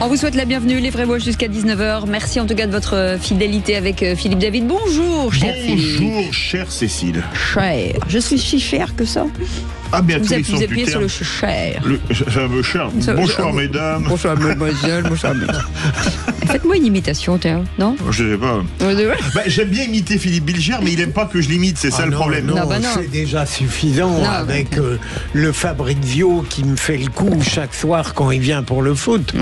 On vous souhaite la bienvenue, les vrais voix jusqu'à 19h. Merci en tout cas de votre fidélité avec Philippe David. Bonjour, cher Philippe. Bonjour, chère Cécile. Cher. Je suis si cher que ça. Ah, bien, Vous tous les sons du appuyez sur terme. le cher. Ça me cher. Bonsoir, mesdames. Bonsoir, mademoiselle. Bonsoir, mesdames. Faites-moi une imitation, tiens, non? Je sais pas. J'aime bien imiter Philippe Bilger, mais il aime pas que je l'imite, c'est ça le problème. Non, Non. c'est déjà suffisant avec le Fabrizio qui me fait le coup chaque soir quand il vient pour le foot.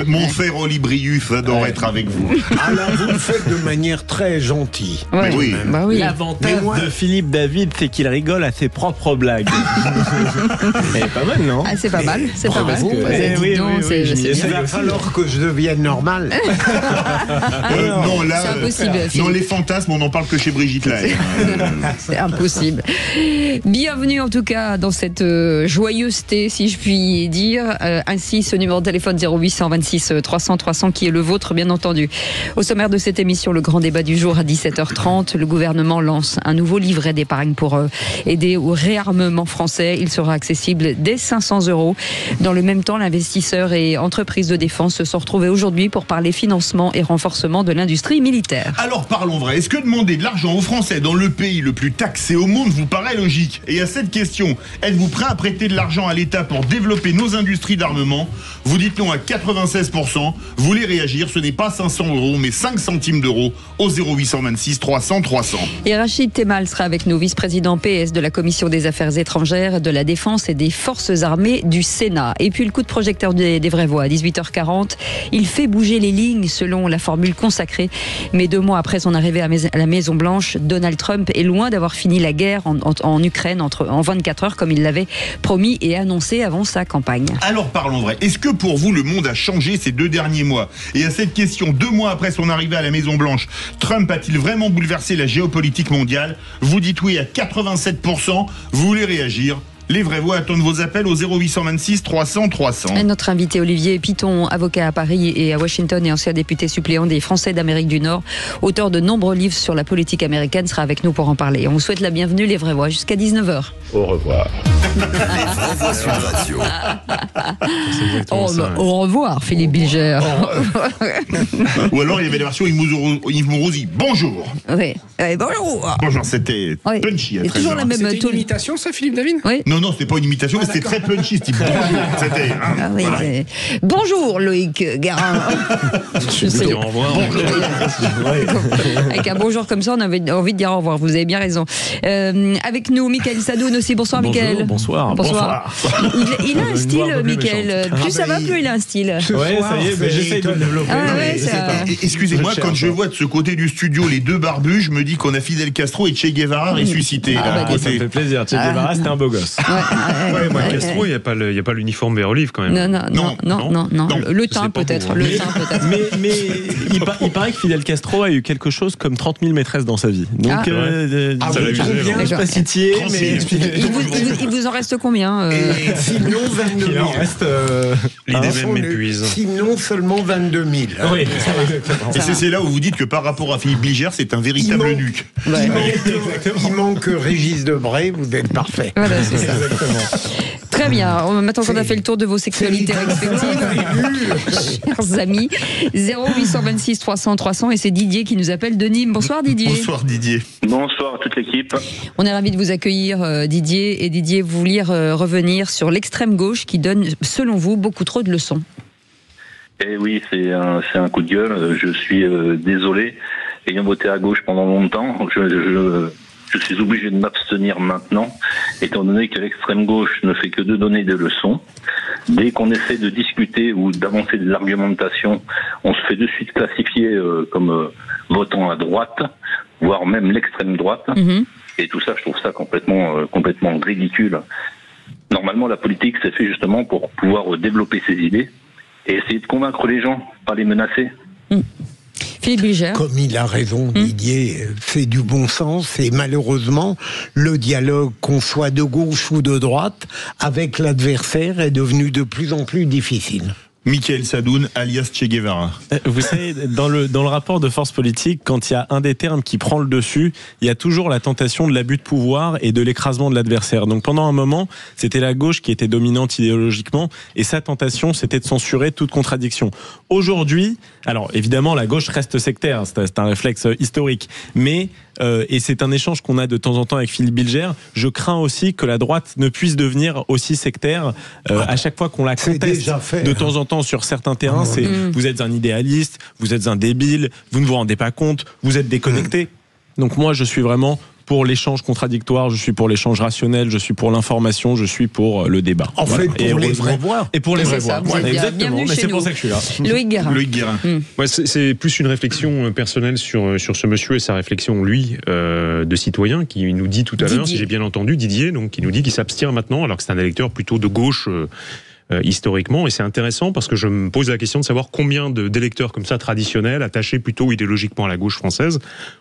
Mon frère Olibrius adore être avec vous. Alors vous le faites de manière très gentille. Ouais. Mais oui. Bah oui. L'avantage Mais moi- de Philippe David, c'est qu'il rigole à ses propres blagues. C'est pas mal, non? Ah, c'est pas mal, c'est pas mal. parce que- Dis oui, donc, oui, c'est- je m'y c'est essaye. bien. Il va falloir que je devienne normal. Non, là, C'est impossible, non, Philippe. les fantasmes, on n'en parle que chez Brigitte Lahaye. C'est impossible. Bienvenue en tout cas dans cette joyeuseté, si je puis dire. Ainsi, ce numéro de téléphone 0826 300 300 qui est le vôtre, bien entendu. Au sommaire de cette émission, le grand débat du jour à 17h30. Le gouvernement lance un nouveau livret d'épargne pour aider au réarmement français. Il sera accessible dès 500 €. Dans le même temps, l'investisseur et entreprises de défense se sont retrouvés aujourd'hui pour parler financement et renforcement de l'industrie militaire. Alors parlons vrai, est-ce que demander de l'argent aux Français dans le pays le plus taxé au monde vous paraît logique? Et à cette question, êtes-vous prêt à prêter de l'argent à l'État pour développer nos industries d'armement? Vous dites non à 96%, vous voulez réagir, ce n'est pas 500 € mais 5 centimes d'euros au 0826 300 300. Et Rachid Temal sera avec nous, vice-président PS de la Commission des Affaires étrangères, de la Défense et des Forces armées du Sénat. Et puis le coup de projecteur des vraies voix à 18h40. Il fait bouger les lignes selon la formule consacrée. Mais 2 mois après son arrivée à la Maison-Blanche, Donald Trump est loin d'avoir fini la guerre en Ukraine en 24 heures comme il l'avait promis et annoncé avant sa campagne. Alors parlons vrai, est-ce que pour vous le monde a changé ces 2 derniers mois? Et à cette question, 2 mois après son arrivée à la Maison-Blanche, Trump a-t-il vraiment bouleversé la géopolitique mondiale? Vous dites oui à 87%, vous voulez réagir? Les vraies voix attendent vos appels au 0826 300 300. Et notre invité Olivier Piton, avocat à Paris et à Washington et ancien député suppléant des Français d'Amérique du Nord, auteur de nombreux livres sur la politique américaine, sera avec nous pour en parler. On vous souhaite la bienvenue, les vraies voix, jusqu'à 19h. Au revoir. Au revoir, Philippe Bilger. Ou alors il y avait la version Yves Mourouzi. Bonjour. Oui. Bonjour. Bonjour, c'était Oui. punchy à Et 13h. toujours la même C'était une tone. imitation, ça, Philippe David? Oui. Non, c'était pas une imitation, mais c'était très punchy, ce type. Bonjour, c'était... hein, Ah oui, voilà. mais- Bonjour Loïc Garin. Je sais. Au revoir. Avec un bonjour comme ça, on avait envie de dire au revoir. Vous avez bien raison. Avec nous, Mickaël Sadoun aussi. Bonsoir, Mickaël. Bonsoir. Bonsoir. Il a un style, Mickaël. Plus ça va, plus il a un style. Ouais, ça y est, mais j'essaye de le développer. Ah mais ouais, je sais ça- pas. Excusez-moi, Je quand cherche. je vois de ce côté du studio les 2 barbus, je me dis qu'on a Fidel Castro et Che Guevara ressuscités. là, à bah, Ça me côté. fait plaisir. Che Guevara, c'était un beau gosse. Castro, il n'y a pas l'uniforme vert olive quand même. Non. Non. Le Je teint sais pas peut-être. pour Le vous. teint peut-être. Mais il paraît que Fidel Castro a eu quelque chose comme 30 000 maîtresses dans sa vie. Donc, Ah. Ça l'a usé, combien, alors. je sais pas citer, 30 000. mais Il vous en reste combien Et sinon 22 il 000. en reste. L'idée Hein, même m'épuise. Sinon seulement 22 000. Oui, exactement. Et c'est là où vous dites que par rapport à Philippe Bilger, c'est un véritable Il manque- nuque. Ouais. Il manque Régis Debray, vous êtes parfait. Voilà, c'est ça. Très bien. Maintenant qu'on a fait le tour de vos sexualités respectives, chers amis, 0826 300 300 et c'est Didier qui nous appelle de Nîmes. Bonsoir Didier. Bonsoir Didier. Bonsoir à toute l'équipe. On est ravis de vous accueillir Didier. Et Didier, vous vouliez revenir sur l'extrême gauche qui donne, selon vous, beaucoup trop de leçons. Et oui, c'est un coup de gueule. Je suis désolé. Ayant voté à gauche pendant longtemps, je suis obligé de m'abstenir maintenant, étant donné que l'extrême gauche ne fait que de donner des leçons. Dès qu'on essaie de discuter ou d'avancer de l'argumentation, on se fait de suite classifier comme votant à droite, voire même l'extrême droite. Mhm. Et tout ça, je trouve ça complètement ridicule. Normalement, la politique, c'est fait justement pour pouvoir développer ses idées et essayer de convaincre les gens, pas les menacer. Philippe Bilger. Comme il a raison, Didier, c'est du bon sens et malheureusement, le dialogue, qu'on soit de gauche ou de droite, avec l'adversaire est devenu de plus en plus difficile. Michael Sadoun, alias Che Guevara. Vous savez, dans le rapport de force politique, quand il y a un des termes qui prend le dessus, il y a toujours la tentation de l'abus de pouvoir et de l'écrasement de l'adversaire. Donc pendant un moment, c'était la gauche qui était dominante idéologiquement, et sa tentation, c'était de censurer toute contradiction. Aujourd'hui, alors évidemment, la gauche reste sectaire, c'est un réflexe historique, mais et c'est un échange qu'on a de temps en temps avec Philippe Bilger, je crains aussi que la droite ne puisse devenir aussi sectaire à chaque fois qu'on la conteste de temps en temps sur certains terrains. C'est vous êtes un idéaliste, vous êtes un débile, vous ne vous rendez pas compte, vous êtes déconnecté. Donc moi je suis vraiment pour l'échange contradictoire, je suis pour l'échange rationnel, je suis pour l'information, je suis pour le débat. En fait, pour les vrais voix. Et pour les vrais voix. Exactement, mais c'est pour ça que je suis là. Loïc Guérin. Ouais, c'est plus une réflexion personnelle sur ce monsieur et sa réflexion, lui, de citoyen, qui nous dit tout à l'heure, si j'ai bien entendu, Didier, donc, qui nous dit qu'il s'abstient maintenant, alors que c'est un électeur plutôt de gauche historiquement. Et c'est intéressant parce que je me pose la question de savoir combien d'électeurs comme ça, traditionnels, attachés plutôt idéologiquement à la gauche française,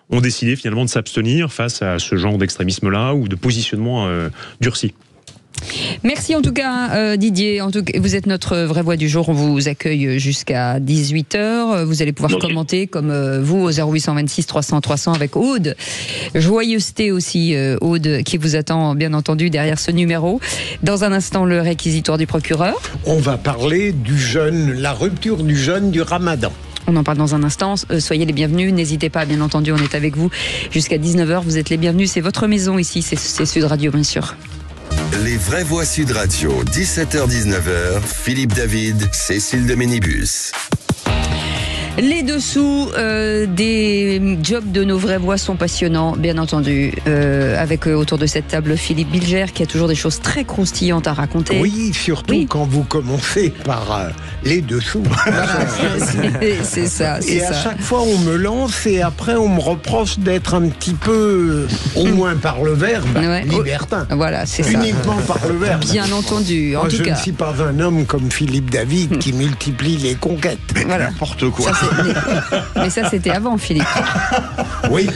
ont décidé finalement de s'abstenir face à ce genre d'extrémisme-là ou de positionnement durci. Merci en tout cas Didier, en tout cas, vous êtes notre vraie voix du jour, on vous accueille jusqu'à 18h, vous allez pouvoir commenter comme vous au 0826 300 300 avec Aude, joyeuseté aussi Aude qui vous attend bien entendu derrière ce numéro. Dans un instant le réquisitoire du procureur. On va parler du jeûne, la rupture du jeûne du Ramadan. On en parle dans un instant, soyez les bienvenus, n'hésitez pas, bien entendu, on est avec vous jusqu'à 19h, vous êtes les bienvenus, c'est votre maison ici, c'est Sud Radio bien sûr. Les vraies voix Sud Radio, 17h-19h, Philippe David, Cécile de Ménibus. Les dessous des jobs de nos vraies voix sont passionnants, bien entendu, avec autour de cette table Philippe Bilger qui a toujours des choses très croustillantes à raconter. Oui, surtout quand vous commencez par les dessous. Voilà, c'est ça. Et à chaque fois on me lance et après on me reproche d'être un petit peu, au moins par le verbe, libertin. Voilà, c'est ça. Uniquement par le verbe. Bien entendu, en tout cas. Je ne suis pas un homme comme Philippe David qui multiplie les conquêtes. Voilà. N'importe quoi. Mais ça, c'était avant, Philippe. Oui,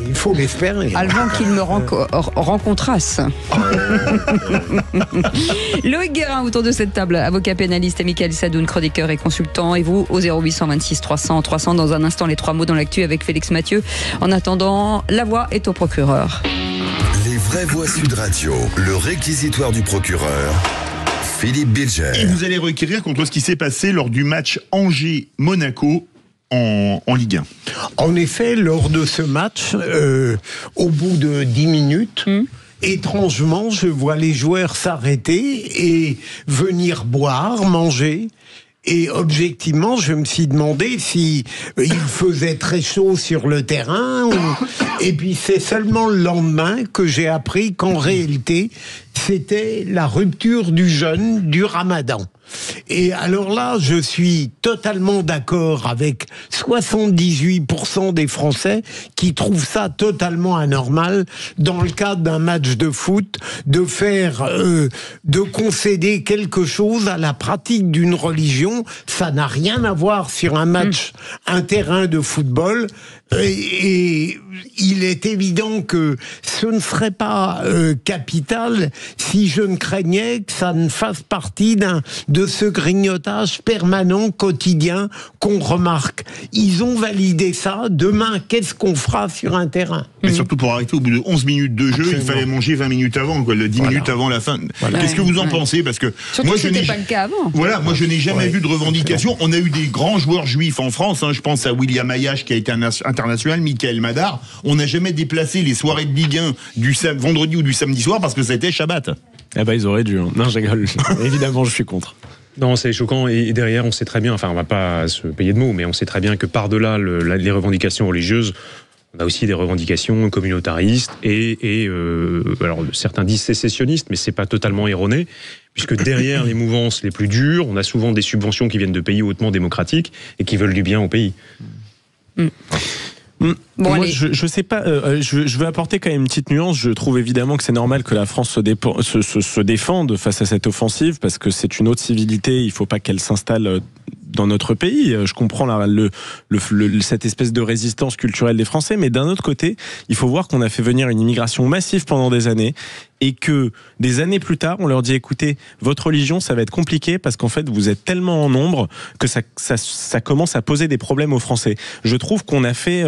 il faut l'espérer. Avant qu'il me rencontrasse. Loïc Guérin, autour de cette table, avocat pénaliste, Michael Sadoun, chroniqueur et consultant. Et vous, au 0826 300 300. Dans un instant, les 3 mots dans l'actu avec Félix Mathieu. En attendant, la voix est au procureur. Les vraies voix Sud Radio, le réquisitoire du procureur. Philippe Bilger. Et vous allez requérir contre ce qui s'est passé lors du match Angers-Monaco en Ligue 1. En effet, lors de ce match, au bout de 10 minutes, étrangement, je vois les joueurs s'arrêter et venir boire, manger. Et objectivement, je me suis demandé si il faisait très chaud sur le terrain. Et puis c'est seulement le lendemain que j'ai appris qu'en réalité, c'était la rupture du jeûne du Ramadan. Et alors là, je suis totalement d'accord avec 78% des Français qui trouvent ça totalement anormal dans le cadre d'un match de foot de faire, de concéder quelque chose à la pratique d'une religion. Ça n'a rien à voir sur un match, un terrain de football. Et il est évident que ce ne serait pas capital si je ne craignais que ça ne fasse partie de ce grignotage permanent, quotidien, qu'on remarque. Ils ont validé ça. Demain, qu'est-ce qu'on fera sur un terrain ? Mais surtout pour arrêter au bout de 11 minutes de jeu, il fallait manger 20 minutes avant, 10 minutes avant la fin. Qu'est-ce que vous en pensez ? Parce que surtout moi, c'était pas le cas avant. Voilà, moi je n'ai jamais vu de revendication. On a eu des grands joueurs juifs en France. Je pense à William Ayache qui a été international, Michael Madar. On n'a jamais déplacé les soirées de Ligue 1 du vendredi ou du samedi soir parce que c'était Shabbat. Eh ben ils auraient dû. Non, je rigole. Évidemment, je suis contre. Non, c'est choquant. Et derrière, on sait très bien, enfin, on va pas se payer de mots, mais on sait très bien que par-delà les revendications religieuses, on a aussi des revendications communautaristes et alors certains disent sécessionnistes, mais c'est pas totalement erroné, puisque derrière les mouvances les plus dures, on a souvent des subventions qui viennent de pays hautement démocratiques et qui veulent du bien au pays. Bon, moi, je sais pas. Je veux apporter quand même une petite nuance. Je trouve évidemment que c'est normal que la France se défende face à cette offensive, parce que c'est une haute civilité. Il faut pas qu'elle s'installe dans notre pays. Je comprends cette espèce de résistance culturelle des Français, mais d'un autre côté, il faut voir qu'on a fait venir une immigration massive pendant des années et que des années plus tard, on leur dit écoutez, votre religion, ça va être compliqué parce qu'en fait, vous êtes tellement en nombre que ça commence à poser des problèmes aux Français. Je trouve qu'on a fait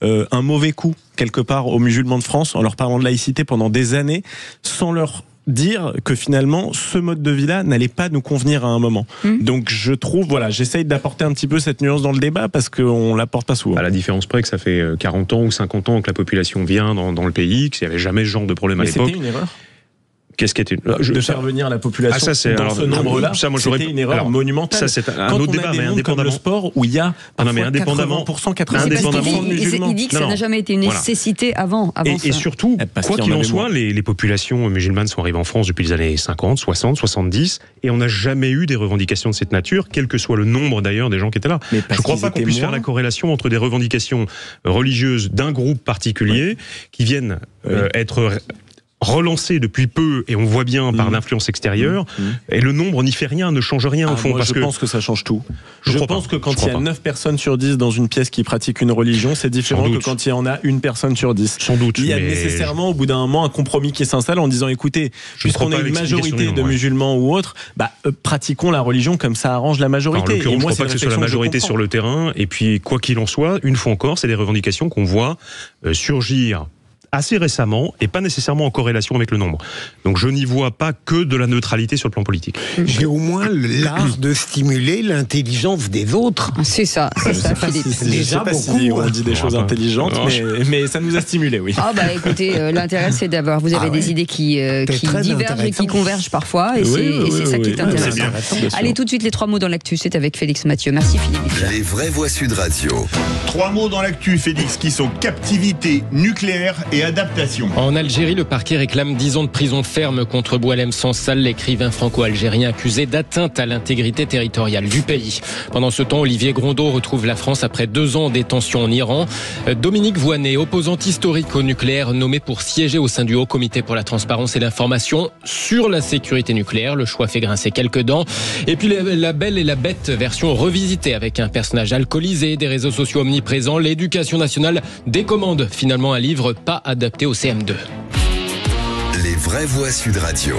un mauvais coup quelque part aux musulmans de France en leur parlant de laïcité pendant des années sans leur dire que finalement ce mode de vie-là n'allait pas nous convenir à un moment. Donc je trouve, j'essaye d'apporter un petit peu cette nuance dans le débat parce qu'on l'apporte pas souvent. À la différence près que ça fait 40 ans ou 50 ans que la population vient dans le pays, qu'il n'y avait jamais ce genre de problème à l'époque. C'était une erreur. Qu'est-ce qui était de faire venir la population dans ce nombre-là, c'était une erreur monumentale. Ça, c'est un autre débat, mais indépendamment. Comme le sport où il y a parfois 80%, 90% de musulmans. Il dit que ça n'a jamais été une nécessité avant et surtout, quoi qu'il en soit, les populations musulmanes sont arrivées en France depuis les années 50, 60, 70, et on n'a jamais eu des revendications de cette nature, quel que soit le nombre d'ailleurs des gens qui étaient là. Je ne crois pas qu'on puisse faire la corrélation entre des revendications religieuses d'un groupe particulier qui viennent être relancé depuis peu, et on voit bien par l'influence extérieure, et le nombre n'y fait rien, ne change rien au fond. Moi, je pense que ça change tout. Je pense que quand il y a 9 personnes sur 10 dans une pièce qui pratiquent une religion, c'est différent que quand il y en a une personne sur 10. Sans doute. Il y a nécessairement au bout d'un moment un compromis qui s'installe en disant écoutez, puisqu'on a une majorité de musulmans ou autres, pratiquons la religion comme ça arrange la majorité. En l'occurrence, je ne crois pas que ce soit la majorité sur le terrain, et puis quoi qu'il en soit, une fois encore, c'est des revendications qu'on voit surgir assez récemment et pas nécessairement en corrélation avec le nombre. Donc je n'y vois pas que de la neutralité sur le plan politique. J'ai au moins l'art de stimuler l'intelligence des autres. C'est ça, Philippe. Je sais pas si on dit des choses intelligentes, mais ça nous a stimulés, oui. Écoutez, l'intérêt c'est d'avoir, vous avez des idées qui divergent et qui convergent parfois, et c'est ça qui est intéressant. Allez, tout de suite les 3 mots dans l'actu, c'est avec Félix Mathieu. Merci Philippe. Les vraies voix Sud Radio. 3 mots dans l'actu, Félix, qui sont captivité, nucléaire et adaptation. En Algérie, le parquet réclame 10 ans de prison ferme contre Boualem Sansal, l'écrivain franco-algérien accusé d'atteinte à l'intégrité territoriale du pays. Pendant ce temps, Olivier Grondeau retrouve la France après 2 ans en détention en Iran. Dominique Voynet, opposante historique au nucléaire, nommé pour siéger au sein du Haut Comité pour la transparence et l'information sur la sécurité nucléaire. Le choix fait grincer quelques dents. Et puis la Belle et la Bête, version revisitée avec un personnage alcoolisé, des réseaux sociaux omniprésents. L'éducation nationale décommande finalement un livre pas adapté au CM2. Les vraies voix Sud Radio.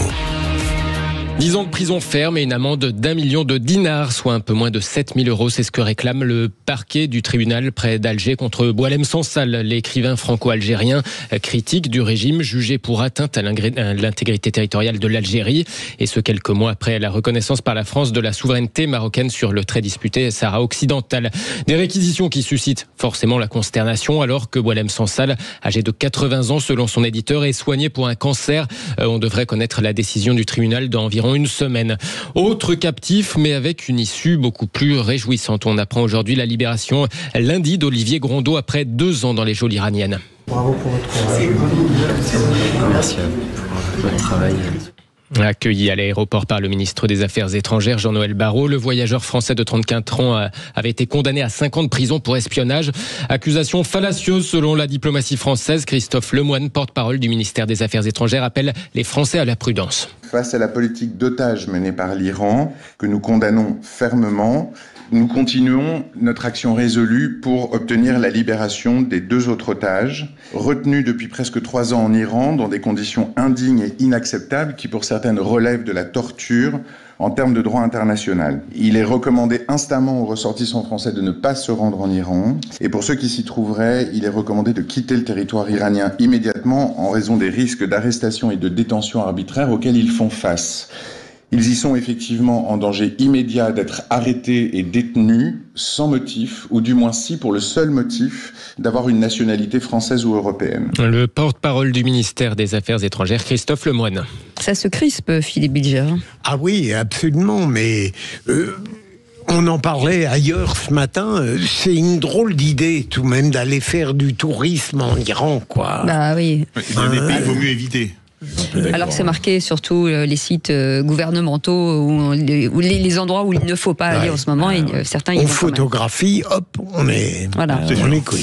10 ans de prison ferme et une amende d'1 million de dinars, soit un peu moins de 7 000 €. C'est ce que réclame le parquet du tribunal près d'Alger contre Boualem Sansal, l'écrivain franco-algérien critique du régime jugé pour atteinte à l'intégrité territoriale de l'Algérie. Et ce, quelques mois après la reconnaissance par la France de la souveraineté marocaine sur le très disputé Sahara occidental. Des réquisitions qui suscitent forcément la consternation alors que Boualem Sansal, âgé de 80 ans selon son éditeur, est soigné pour un cancer. On devrait connaître la décision du tribunal dans environ une semaine. Autre captif, mais avec une issue beaucoup plus réjouissante. On apprend aujourd'hui la libération lundi d'Olivier Grondeau après 2 ans dans les geôles iraniennes. Bravo pour votre travail. Merci pour votre travail. Accueilli à l'aéroport par le ministre des Affaires étrangères, Jean-Noël Barrot, le voyageur français de 34 ans avait été condamné à 5 ans de prison pour espionnage. Accusation fallacieuse selon la diplomatie française. Christophe Lemoine, porte-parole du ministère des Affaires étrangères, appelle les Français à la prudence. Face à la politique d'otages menée par l'Iran, que nous condamnons fermement, nous continuons notre action résolue pour obtenir la libération des 2 autres otages, retenus depuis presque 3 ans en Iran, dans des conditions indignes et inacceptables qui, pour certaines, relèvent de la torture en termes de droit international. Il est recommandé instamment aux ressortissants français de ne pas se rendre en Iran. Et pour ceux qui s'y trouveraient, il est recommandé de quitter le territoire iranien immédiatement en raison des risques d'arrestation et de détention arbitraire auxquels ils font face. Ils y sont effectivement en danger immédiat d'être arrêtés et détenus sans motif, ou du moins si pour le seul motif d'avoir une nationalité française ou européenne. Le porte-parole du ministère des Affaires étrangères, Christophe Lemoine. Ça se crispe, Philippe Bilger. Ah oui, absolument, mais... on en parlait ailleurs ce matin, c'est une drôle d'idée tout de même d'aller faire du tourisme en Iran, quoi. Bah oui. Il y a des pays qu'il vaut mieux éviter. Alors c'est marqué surtout les sites gouvernementaux ou les endroits où il ne faut pas aller en ce moment, et certains on photographie, hop, on est cool.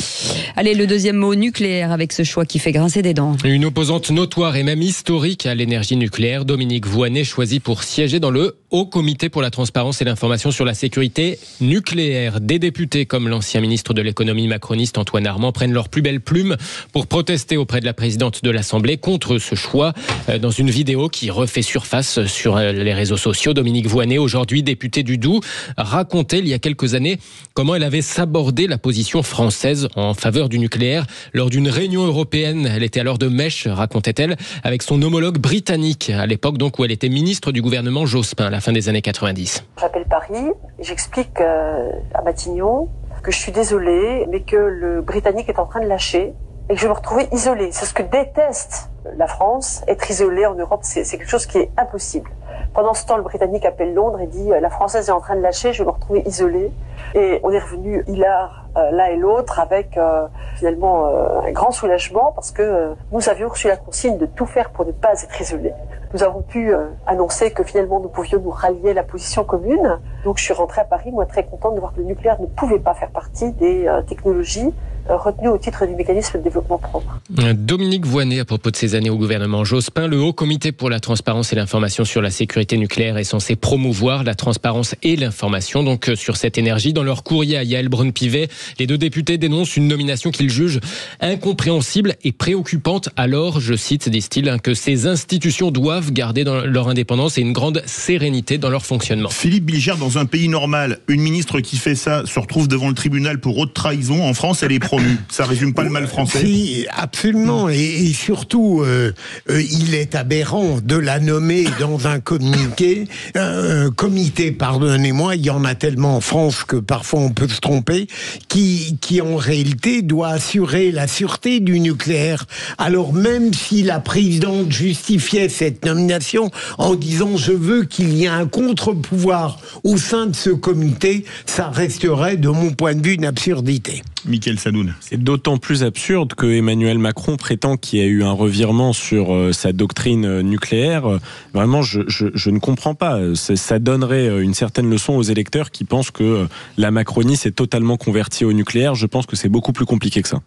Allez, le deuxième mot, nucléaire, avec ce choix qui fait grincer des dents. Une opposante notoire et même historique à l'énergie nucléaire, Dominique Voynet, choisie pour siéger dans le Haut Comité pour la transparence et l'information sur la sécurité nucléaire. Des députés comme l'ancien ministre de l'économie macroniste Antoine Armand prennent leur plus belle plume pour protester auprès de la présidente de l'Assemblée contre ce choix. Dans une vidéo qui refait surface sur les réseaux sociaux, Dominique Voynet, aujourd'hui députée du Doubs, racontait il y a quelques années comment elle avait sabordé la position française en faveur du nucléaire lors d'une réunion européenne. Elle était alors de mèche, racontait-elle, avec son homologue britannique, à l'époque donc où elle était ministre du gouvernement Jospin, à la fin des années 90. J'appelle Paris et j'explique à Matignon que je suis désolée, mais que le Britannique est en train de lâcher et que je me retrouvais isolée. C'est ce que déteste la France, être isolée en Europe, c'est quelque chose qui est impossible. Pendant ce temps, le Britannique appelle Londres et dit « La Française est en train de lâcher, je vais me retrouver isolée ». Et on est revenu hilar l'un et l'autre avec finalement un grand soulagement parce que nous avions reçu la consigne de tout faire pour ne pas être isolés. Nous avons pu annoncer que finalement nous pouvions nous rallier à la position commune. Donc je suis rentrée à Paris, moi très contente de voir que le nucléaire ne pouvait pas faire partie des technologies retenues au titre du mécanisme de développement propre. Dominique Voynet, à propos de ses années au gouvernement Jospin, le Haut Comité pour la transparence et l'information sur la sécurité nucléaire est censé promouvoir la transparence et l'information donc sur cette énergie. Dans leur courrier à Yaël Braun-Pivet, les deux députés dénoncent une nomination qu'ils jugent incompréhensible et préoccupante. Alors, je cite, disent-ils, que ces institutions doivent garder dans leur indépendance et une grande sérénité dans leur fonctionnement. Philippe Bilger, dans un pays normal, une ministre qui fait ça se retrouve devant le tribunal pour haute trahison. En France, elle est promue. Ça résume pas le mal français? Si, absolument. Et surtout, il est aberrant de la nommer dans un comité, pardonnez-moi, il y en a tellement en France que parfois on peut se tromper, qui en réalité doit assurer la sûreté du nucléaire. Alors même si la présidente justifiait cette nomination en disant « je veux qu'il y ait un contre-pouvoir au sein de ce comité », ça resterait, de mon point de vue, une absurdité. Mickaël Sadoun. C'est d'autant plus absurde que Emmanuel Macron prétend qu'il y a eu un revirement sur sa doctrine nucléaire. Vraiment, je ne comprends pas. Ça donnerait une certaine leçon aux électeurs qui pensent que la Macronie s'est totalement convertie au nucléaire. Je pense que c'est beaucoup plus compliqué que ça.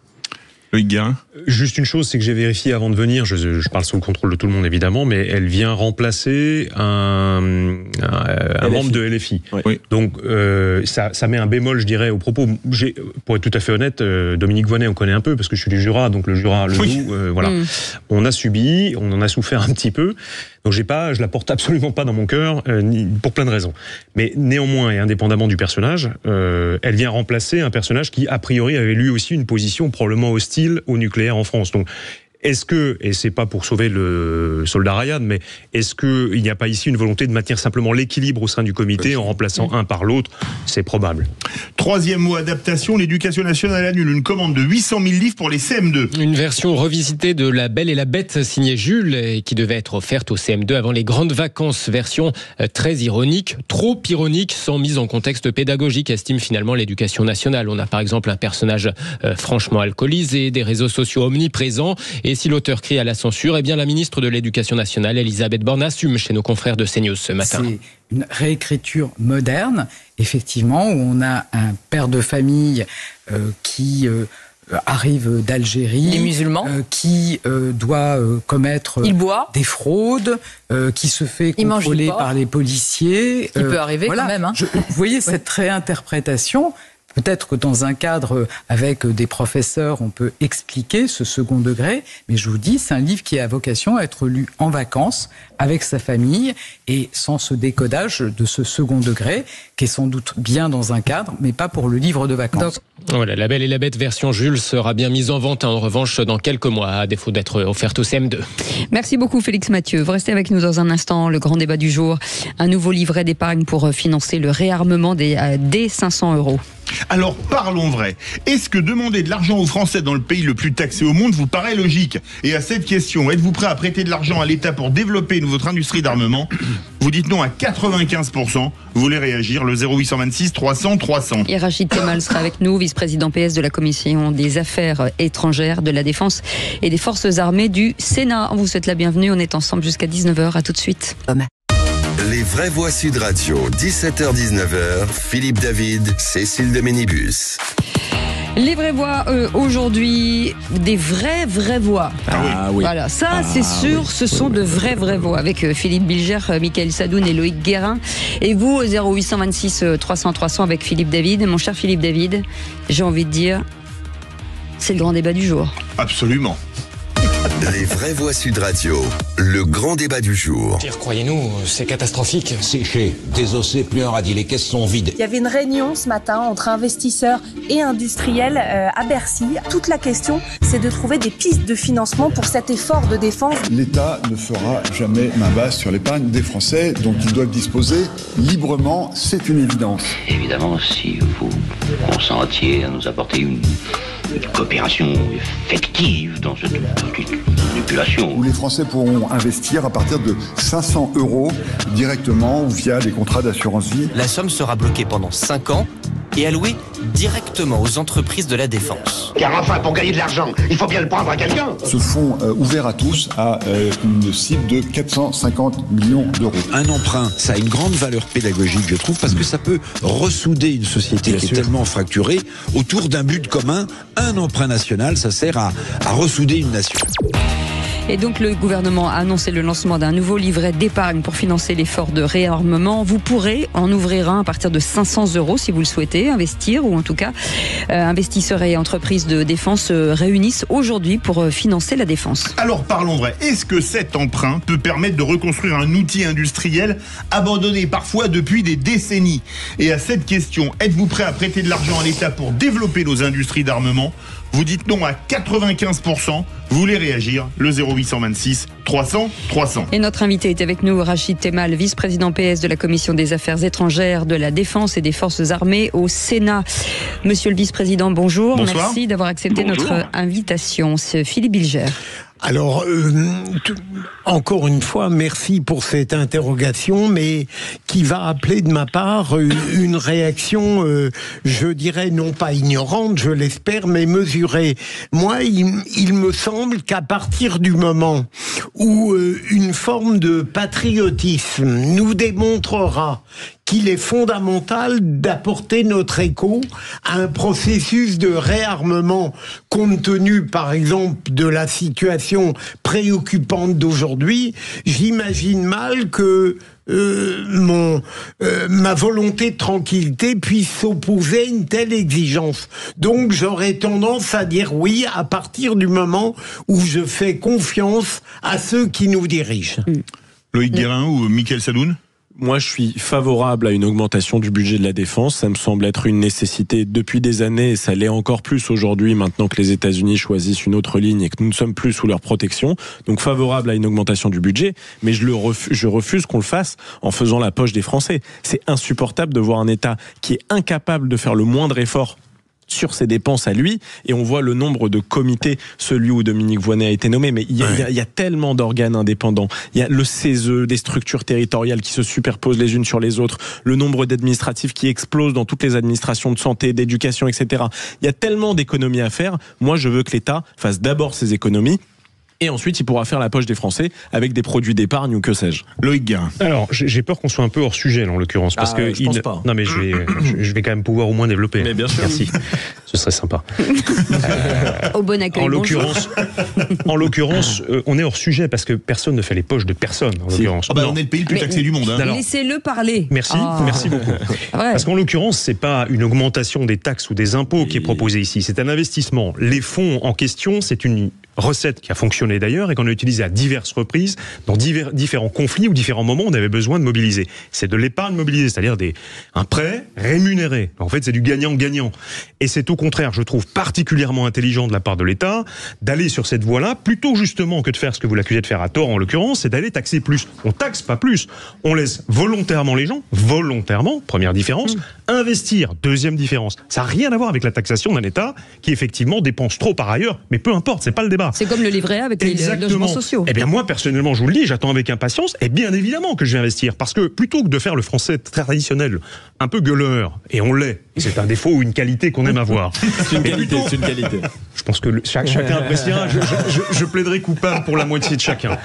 Loïc Guérin. Juste une chose, c'est que j'ai vérifié avant de venir, je parle sous le contrôle de tout le monde évidemment, mais elle vient remplacer un membre de LFI. Oui. Donc ça met un bémol, je dirais, au propos. Pour être tout à fait honnête, Dominique Voynet, on connaît un peu parce que je suis du Jura, donc le Jura, le Doubs, voilà. On a subi, on en a souffert un petit peu. Donc je la porte absolument pas dans mon cœur, pour plein de raisons. Mais néanmoins, et indépendamment du personnage, elle vient remplacer un personnage qui, a priori, avait lui aussi une position probablement hostile au nucléaire en France. Donc, est-ce que, et c'est pas pour sauver le soldat Ryan, mais est-ce qu'il n'y a pas ici une volonté de maintenir simplement l'équilibre au sein du comité en remplaçant un par l'autre? C'est probable. Troisième mot, adaptation. L'éducation nationale annule une commande de 800 000 livres pour les CM2. Une version revisitée de La Belle et la Bête signée Jules et qui devait être offerte aux CM2 avant les grandes vacances. Version très ironique, trop ironique, sans mise en contexte pédagogique, estime finalement l'éducation nationale. On a par exemple un personnage franchement alcoolisé, des réseaux sociaux omniprésents. Et si l'auteur crie à la censure, eh bien la ministre de l'Éducation nationale, Elisabeth Borne, assume chez nos confrères de CNews ce matin. C'est une réécriture moderne, effectivement, où on a un père de famille qui arrive d'Algérie, les musulmans, qui doit commettre des fraudes, qui se fait contrôler par les policiers. Il peut arriver quand même. Hein. Vous voyez cette réinterprétation. Peut-être que dans un cadre avec des professeurs, on peut expliquer ce second degré, mais je vous dis, c'est un livre qui a vocation à être lu en vacances, avec sa famille, et sans ce décodage de ce second degré, qui est sans doute bien dans un cadre, mais pas pour le livre de vacances. Voilà, La Belle et la Bête version Jules sera bien mise en vente, en revanche, dans quelques mois, à défaut d'être offerte au CM2. Merci beaucoup Félix Mathieu. Vous restez avec nous dans un instant, le grand débat du jour. Un nouveau livret d'épargne pour financer le réarmement des 500 €. Alors parlons vrai. Est-ce que demander de l'argent aux Français dans le pays le plus taxé au monde vous paraît logique? Et à cette question, êtes-vous prêt à prêter de l'argent à l'État pour développer votre industrie d'armement? Vous dites non à 95%. Vous voulez réagir? Le 0826 300 300. Et Rachid Temal sera avec nous, vice-président PS de la Commission des Affaires étrangères, de la Défense et des Forces armées du Sénat. On vous souhaite la bienvenue. On est ensemble jusqu'à 19h. À tout de suite. Les vraies voix Sud Radio, 17h-19h, Philippe David, Cécile de Ménibus. Les vraies voix aujourd'hui, des vraies voix. Ah oui. Voilà, ça c'est sûr, ce sont de vraies voix. Avec Philippe Bilger, Michael Sadoun et Loïc Guérin. Et vous, 0826 300 300 avec Philippe David. Mon cher Philippe David, j'ai envie de dire, c'est le grand débat du jour. Absolument. Les vraies voix Sud Radio, le grand débat du jour. Croyez-nous, c'est catastrophique. Séché, désossé, plus un radis, les caisses sont vides. Il y avait une réunion ce matin entre investisseurs et industriels à Bercy. Toute la question, c'est de trouver des pistes de financement pour cet effort de défense. L'État ne fera jamais main basse sur l'épargne des Français, donc ils doivent disposer librement, c'est une évidence. Évidemment, si vous consentiez à nous apporter une coopération effective dans cette petite manipulation. Où les Français pourront investir à partir de 500 € directement ou via des contrats d'assurance vie. La somme sera bloquée pendant 5 ans et allouée directement aux entreprises de la défense. Car enfin, pour gagner de l'argent, il faut bien le prendre à quelqu'un. Ce fonds ouvert à tous a une cible de 450 millions d'euros. Un emprunt, ça a une grande valeur pédagogique, je trouve, parce que ça peut ressouder une société qui est tellement fracturée autour d'un but commun. Un emprunt national, ça sert à ressouder une nation. Et donc le gouvernement a annoncé le lancement d'un nouveau livret d'épargne pour financer l'effort de réarmement. Vous pourrez en ouvrir un à partir de 500 € si vous le souhaitez investir, ou en tout cas investisseurs et entreprises de défense réunissent aujourd'hui pour financer la défense. Alors parlons vrai, est-ce que cet emprunt peut permettre de reconstruire un outil industriel abandonné parfois depuis des décennies? Et à cette question, êtes-vous prêt à prêter de l'argent à l'État pour développer nos industries d'armement? Vous dites non à 95%. Vous voulez réagir? Le 0826 300 300. Et notre invité est avec nous, Rachid Temal, vice-président PS de la Commission des Affaires étrangères, de la Défense et des Forces armées au Sénat. Monsieur le vice-président, bonjour. Bonsoir. Merci d'avoir accepté notre invitation. C'est Philippe Bilger. Alors, encore une fois, merci pour cette interrogation, mais qui va appeler de ma part une réaction, je dirais, non pas ignorante, je l'espère, mais mesurée. Moi, il me semble qu'à partir du moment où une forme de patriotisme nous démontrera qu'il est fondamental d'apporter notre écho à un processus de réarmement compte tenu, par exemple, de la situation préoccupante d'aujourd'hui, j'imagine mal que ma volonté de tranquillité puisse s'opposer à une telle exigence. Donc j'aurais tendance à dire oui à partir du moment où je fais confiance à ceux qui nous dirigent. Loïc Guérin ou Michael Sadoun? Moi, je suis favorable à une augmentation du budget de la défense. Ça me semble être une nécessité depuis des années, et ça l'est encore plus aujourd'hui, maintenant que les États-Unis choisissent une autre ligne et que nous ne sommes plus sous leur protection. Donc favorable à une augmentation du budget, mais je refuse qu'on le fasse en faisant la poche des Français. C'est insupportable de voir un État qui est incapable de faire le moindre effort sur ses dépenses à lui, et on voit le nombre de comités, celui où Dominique Voynet a été nommé, mais il y a tellement d'organes indépendants, il y a le CESE, des structures territoriales qui se superposent les unes sur les autres, le nombre d'administratifs qui explose dans toutes les administrations de santé, d'éducation, etc. Il y a tellement d'économies à faire. Moi, je veux que l'État fasse d'abord ses économies, et ensuite il pourra faire la poche des Français avec des produits d'épargne ou que sais-je. Loïc Guérin. Alors j'ai peur qu'on soit un peu hors sujet là, en l'occurrence, parce que je pense pas. Non mais je vais quand même pouvoir au moins développer. Mais bien sûr. Merci. Ce serait sympa. Au bon accueil. En l'occurrence, on est hors sujet parce que personne ne fait les poches de personne. En l'occurrence. On est le pays le plus taxé du monde. Alors, laissez-le parler. Merci beaucoup. Parce qu'en l'occurrence, c'est pas une augmentation des taxes ou des impôts qui est proposée ici. C'est un investissement. Les fonds en question, c'est une recette qui a fonctionné d'ailleurs et qu'on a utilisée à diverses reprises dans différents conflits ou différents moments où on avait besoin de mobiliser. C'est de l'épargne mobilisée, c'est-à-dire un prêt rémunéré. En fait, c'est du gagnant-gagnant. Et c'est au contraire, je trouve, particulièrement intelligent de la part de l'État d'aller sur cette voie-là, plutôt justement que de faire ce que vous l'accusez de faire à tort en l'occurrence, c'est d'aller taxer plus. On taxe pas plus. On laisse volontairement les gens, première différence, investir, deuxième différence. Ça n'a rien à voir avec la taxation d'un État qui effectivement dépense trop par ailleurs, mais peu importe, c'est pas le débat. C'est comme le livret A avec les logements sociaux. Eh bien moi personnellement, je vous le dis, j'attends avec impatience et bien évidemment que je vais investir parce que plutôt que de faire le français traditionnel un peu gueuleur, et on l'est C'est un défaut ou une qualité qu'on aime avoir. C'est une qualité, c'est une qualité. Je pense que chacun appréciera. Je plaiderai coupable pour la moitié de chacun.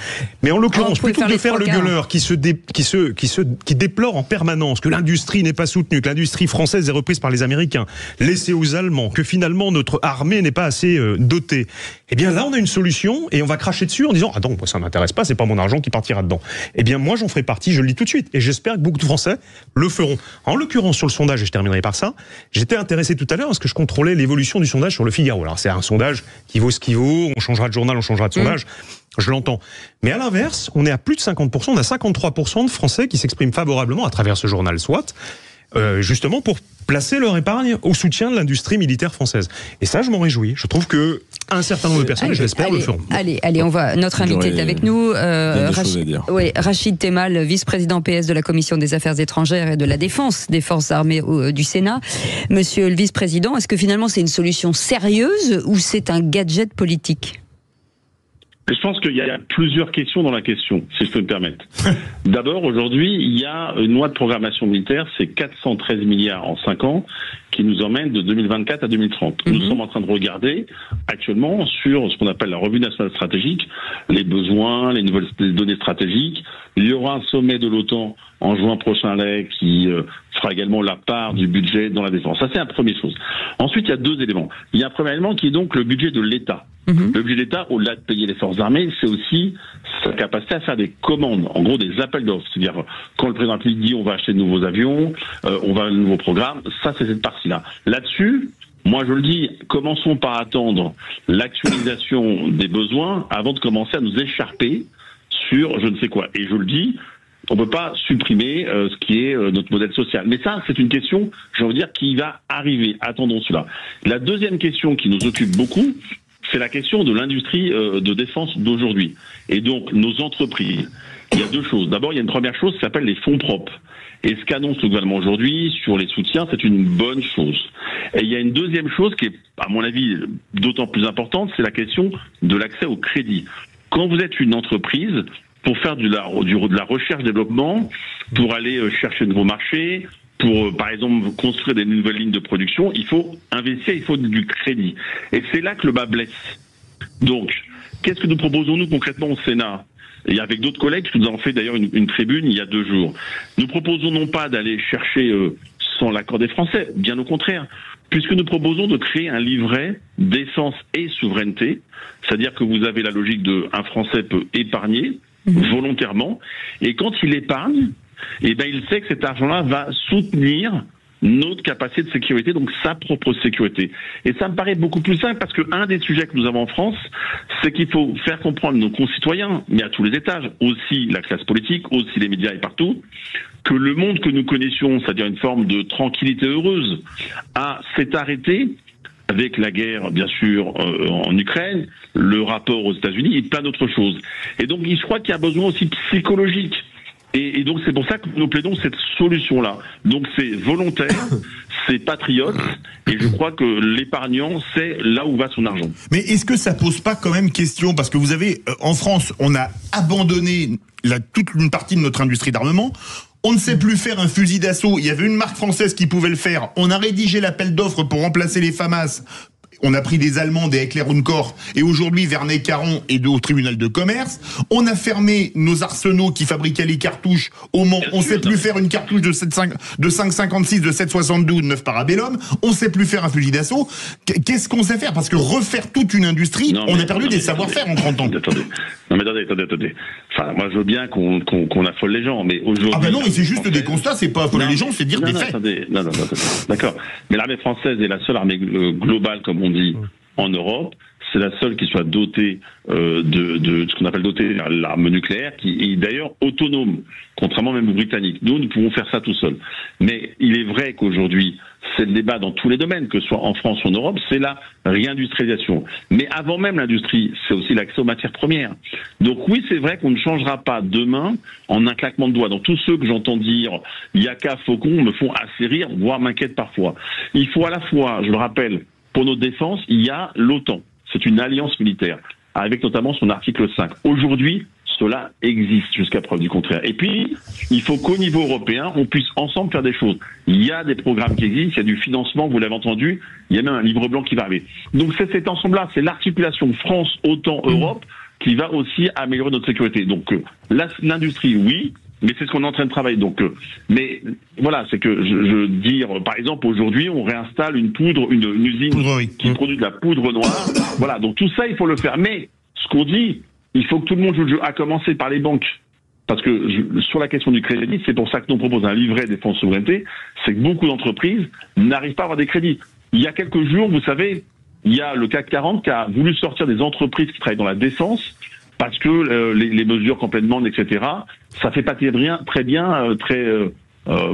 Mais en l'occurrence, plutôt que de faire le gueuleur qui déplore en permanence que l'industrie n'est pas soutenue, que l'industrie française est reprise par les Américains, laissée aux Allemands, que finalement notre armée n'est pas assez dotée, eh bien là on a une solution et on va cracher dessus en disant ah non, moi ça m'intéresse pas, c'est pas mon argent qui partira dedans. Eh bien moi j'en ferai partie, je le dis tout de suite, et j'espère que beaucoup de Français le feront. En l'occurrence sur le sondage, et je terminerai par ça, j'étais intéressé tout à l'heure parce que je contrôlais l'évolution du sondage sur le Figaro. Alors c'est un sondage qui vaut ce qu'il vaut, on changera de journal, on changera de sondage, je l'entends. Mais à l'inverse, on est à plus de 50%, on a 53% de Français qui s'expriment favorablement à travers ce journal SWAT, justement pour placer leur épargne au soutien de l'industrie militaire française. Et ça, je m'en réjouis. Je trouve que un certain nombre de personnes, je l'espère, le feront. Allez, on va. Notre invité est avec nous, Rachid Temal, vice-président PS de la Commission des Affaires étrangères et de la Défense des Forces armées du Sénat. Monsieur le vice-président, est-ce que finalement c'est une solution sérieuse ou c'est un gadget politique ? Je pense qu'il y a plusieurs questions dans la question, si je peux me permettre. D'abord, aujourd'hui, il y a une loi de programmation militaire, c'est 413 milliards en 5 ans, qui nous emmène de 2024 à 2030. Nous sommes en train de regarder actuellement sur ce qu'on appelle la revue nationale stratégique, les besoins, les nouvelles données stratégiques. Il y aura un sommet de l'OTAN en juin prochain qui fera également la part du budget dans la défense. Ça, c'est la première chose. Ensuite, il y a deux éléments. Il y a un premier élément qui est donc le budget de l'État. Le budget de l'État, au-delà de payer les forces armées, c'est aussi sa capacité à faire des commandes, en gros des appels d'offres. C'est-à-dire, quand le président de la République dit on va acheter de nouveaux avions, on va avoir de nouveaux programmes, ça c'est cette partie-là. Là-dessus, moi je le dis, commençons par attendre l'actualisation des besoins avant de commencer à nous écharper sur je ne sais quoi. Et je le dis, on ne peut pas supprimer ce qui est notre modèle social. Mais ça, c'est une question, j'ai envie de dire, qui va arriver. Attendons cela. La deuxième question qui nous occupe beaucoup, c'est la question de l'industrie de défense d'aujourd'hui. Et donc, nos entreprises. Il y a deux choses. D'abord, il y a une première chose qui s'appelle les fonds propres. Et ce qu'annonce le gouvernement aujourd'hui sur les soutiens, c'est une bonne chose. Et il y a une deuxième chose qui est, à mon avis, d'autant plus importante, c'est la question de l'accès au crédit. Quand vous êtes une entreprise, pour faire de la recherche-développement, pour aller chercher de nouveaux marchés, pour, par exemple, construire des nouvelles lignes de production, il faut investir, il faut du crédit. Et c'est là que le bas blesse. Donc, qu'est-ce que nous proposons, nous, concrètement, au Sénat ? Et avec d'autres collègues, nous avons fait d'ailleurs une tribune il y a 2 jours. Nous proposons non pas d'aller chercher sans l'accord des Français, bien au contraire, puisque nous proposons de créer un livret défense et souveraineté, c'est-à-dire que vous avez la logique de un Français peut épargner volontairement, et quand il épargne, eh ben il sait que cet argent-là va soutenir notre capacité de sécurité, donc sa propre sécurité. Et ça me paraît beaucoup plus simple parce que un des sujets que nous avons en France, c'est qu'il faut faire comprendre nos concitoyens, mais à tous les étages, aussi la classe politique, aussi les médias et partout, que le monde que nous connaissions, c'est-à-dire une forme de tranquillité heureuse, s'est arrêté avec la guerre, bien sûr, en Ukraine, le rapport aux États-Unis et plein d'autres choses. Et donc, je crois qu'il y a besoin aussi psychologique. Et donc c'est pour ça que nous plaidons cette solution-là. Donc c'est volontaire, c'est patriote, et je crois que l'épargnant sait là où va son argent. Mais est-ce que ça pose pas quand même question, parce que vous avez, en France, on a abandonné toute une partie de notre industrie d'armement. On ne sait plus faire un fusil d'assaut. Il y avait une marque française qui pouvait le faire. On a rédigé l'appel d'offres pour remplacer les FAMAS. On a pris des Allemands, des Heckler&Koch, et aujourd'hui Verneuil-Caron est au tribunal de commerce. On a fermé nos arsenaux qui fabriquaient les cartouches au Mans. On ne sait plus faire une cartouche de 5,56, de 7,62, de 9 Parabellum. On ne sait plus faire un fusil d'assaut. Qu'est-ce qu'on sait faire? Parce que refaire toute une industrie, on a perdu des savoir-faire en 30 ans. Attendez. Non mais attendez. Enfin, moi je veux bien qu'on affole les gens, mais aujourd'hui... Ah ben non, mais c'est juste des constats, c'est pas affoler les gens, c'est dire des faits. Attendez. D'accord. Mais l'armée française est la seule armée globale, comme on dit, en Europe. C'est la seule qui soit dotée de ce qu'on appelle dotée de l'arme nucléaire, qui est d'ailleurs autonome, contrairement même aux Britanniques. Nous pouvons faire ça tout seuls. Mais il est vrai qu'aujourd'hui, c'est le débat dans tous les domaines, que ce soit en France ou en Europe, c'est la réindustrialisation. Mais avant même l'industrie, c'est aussi l'accès aux matières premières. Donc oui, c'est vrai qu'on ne changera pas demain en un claquement de doigts. Donc tous ceux que j'entends dire « Yaka, Faucon » me font assez rire, voire m'inquiètent parfois. Il faut à la fois, je le rappelle, pour notre défense, il y a l'OTAN. C'est une alliance militaire, avec notamment son article 5. Aujourd'hui, cela existe jusqu'à preuve du contraire. Et puis, il faut qu'au niveau européen, on puisse ensemble faire des choses. Il y a des programmes qui existent, il y a du financement, vous l'avez entendu, il y a même un livre blanc qui va arriver. Donc c'est cet ensemble-là, c'est l'articulation France, OTAN, Europe, qui va aussi améliorer notre sécurité. Donc l'industrie, oui, mais c'est ce qu'on est en train de travailler. Donc, mais voilà, c'est que je dire, par exemple, aujourd'hui, on réinstalle une usine qui produit de la poudre noire. Voilà, donc tout ça, il faut le faire. Mais ce qu'on dit, il faut que tout le monde joue le jeu, à commencer par les banques. Parce que sur la question du crédit, c'est pour ça que nous proposons un livret défense souveraineté, c'est que beaucoup d'entreprises n'arrivent pas à avoir des crédits. Il y a quelques jours, vous savez, il y a le CAC 40 qui a voulu sortir des entreprises qui travaillent dans la défense parce que les mesures complètement, etc., ça fait pas très bien,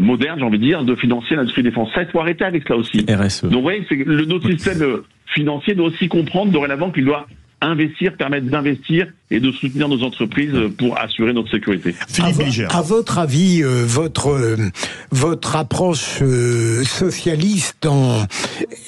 moderne, j'ai envie de dire, de financer l'industrie défense. Ça, il faut arrêter avec cela aussi. RSE. Donc, vous voyez, c'est notre système financier doit aussi comprendre dorénavant qu'il doit permettre d'investir et de soutenir nos entreprises pour assurer notre sécurité. À votre avis, votre approche socialiste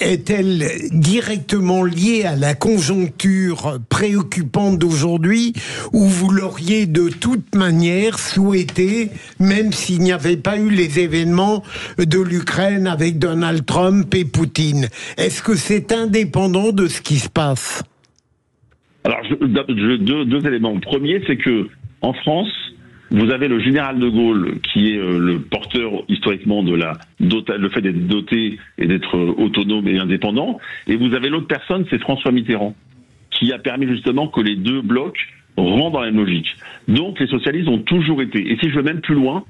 est-elle directement liée à la conjoncture préoccupante d'aujourd'hui, ou vous l'auriez de toute manière souhaité, même s'il n'y avait pas eu les événements de l'Ukraine avec Donald Trump et Poutine? Est-ce que c'est indépendant de ce qui se passe? Alors, deux éléments. Le premier, c'est que en France, vous avez le général de Gaulle, qui est le porteur historiquement de le fait d'être doté et d'être autonome et indépendant, et vous avez l'autre personne, c'est François Mitterrand, qui a permis justement que les deux blocs rentrent dans la même logique. Donc, les socialistes ont toujours été. Et si je vais même plus loin,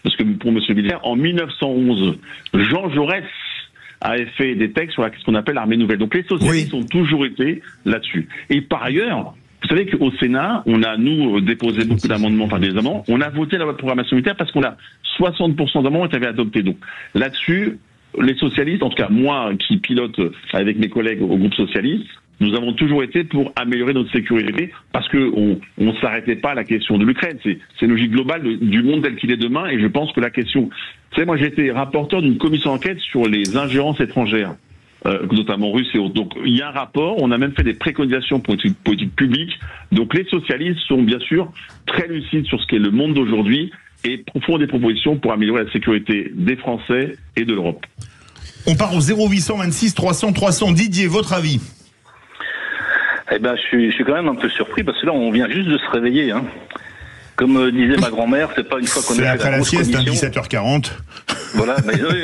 parce que pour M. Miller, en 1911, Jean Jaurès avait fait des textes sur ce qu'on appelle l'armée nouvelle. Donc les socialistes ont toujours été là-dessus. Et par ailleurs, vous savez qu'au Sénat, on a, nous, déposé beaucoup d'amendements, enfin des amendements, on a voté la loi de programmation militaire parce qu'on a 60% d'amendements qui avaient adopté. Donc là-dessus, les socialistes, en tout cas moi qui pilote avec mes collègues au groupe socialiste, nous avons toujours été pour améliorer notre sécurité parce que on s'arrêtait pas à la question de l'Ukraine. C'est une logique globale du monde tel qu'il est demain, et je pense que la question... Vous savez, moi j'ai été rapporteur d'une commission d'enquête sur les ingérences étrangères, notamment russes et autres. Donc il y a un rapport, on a même fait des préconisations politiques publiques. Donc les socialistes sont bien sûr très lucides sur ce qu'est le monde d'aujourd'hui et font des propositions pour améliorer la sécurité des Français et de l'Europe. On part au 0826 300 300. Didier, votre avis? Eh ben, je suis quand même un peu surpris parce que là, on vient juste de se réveiller. Hein. Comme disait ma grand-mère, c'est pas une fois qu'on a fait la grosse commission. C'est après la sieste, 17h40. Voilà,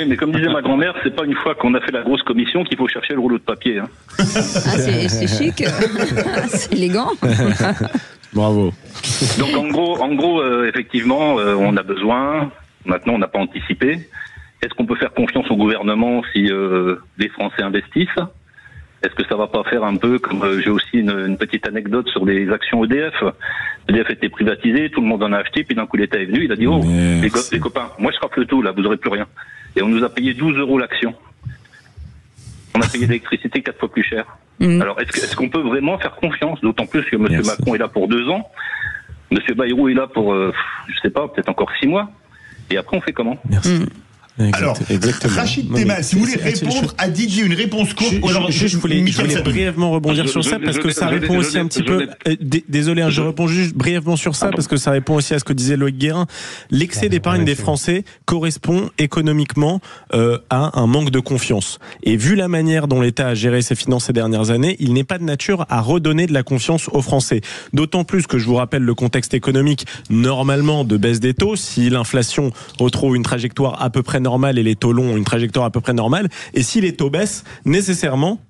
mais comme disait ma grand-mère, c'est pas une fois qu'on a fait la grosse commission qu'il faut chercher le rouleau de papier. Hein. Ah, c'est chic, c'est élégant. Bravo. Donc en gros, effectivement, on a besoin. Maintenant, on n'a pas anticipé. Est-ce qu'on peut faire confiance au gouvernement si les Français investissent? Est-ce que ça va pas faire un peu comme j'ai aussi une petite anecdote sur des actions EDF. EDF était privatisé, tout le monde en a acheté, puis d'un coup l'État est venu, il a dit les copains, moi je frappe le tout là, vous aurez plus rien. Et on nous a payé 12 € l'action. On a payé l'électricité 4 fois plus cher. Alors est-ce qu'on peut vraiment faire confiance, d'autant plus que M. Macron est là pour 2 ans, M. Bayrou est là pour je sais pas, peut-être encore 6 mois. Et après on fait comment? Merci. Alors, Rachid Temal, si vous voulez répondre à Didier, une réponse courte. Je voulais brièvement rebondir sur ça parce que ça répond aussi un petit peu. Désolé, je réponds juste brièvement sur ça parce que ça répond aussi à ce que disait Loïc Guérin. L'excès d'épargne des Français correspond économiquement à un manque de confiance. Et vu la manière dont l'État a géré ses finances ces dernières années, il n'est pas de nature à redonner de la confiance aux Français. D'autant plus que je vous rappelle le contexte économique normalement de baisse des taux. Si l'inflation retrouve une trajectoire à peu près normale et les taux longs ont une trajectoire à peu près normale, et si les taux baissent, nécessairement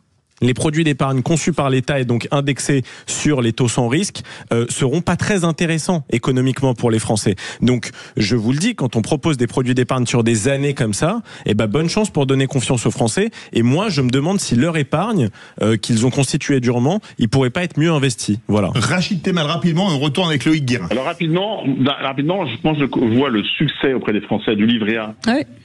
les produits d'épargne conçus par l'État et donc indexés sur les taux sans risque seront pas très intéressants économiquement pour les Français. Donc, je vous le dis, quand on propose des produits d'épargne sur des années comme ça, bonne chance pour donner confiance aux Français. Et moi, je me demande si leur épargne qu'ils ont constituée durement, ils pourraient pas être mieux investis. Voilà. Rachid Temal, rapidement, on retourne avec Loïc Guérin. Alors rapidement, je pense que je vois le succès auprès des Français du livret A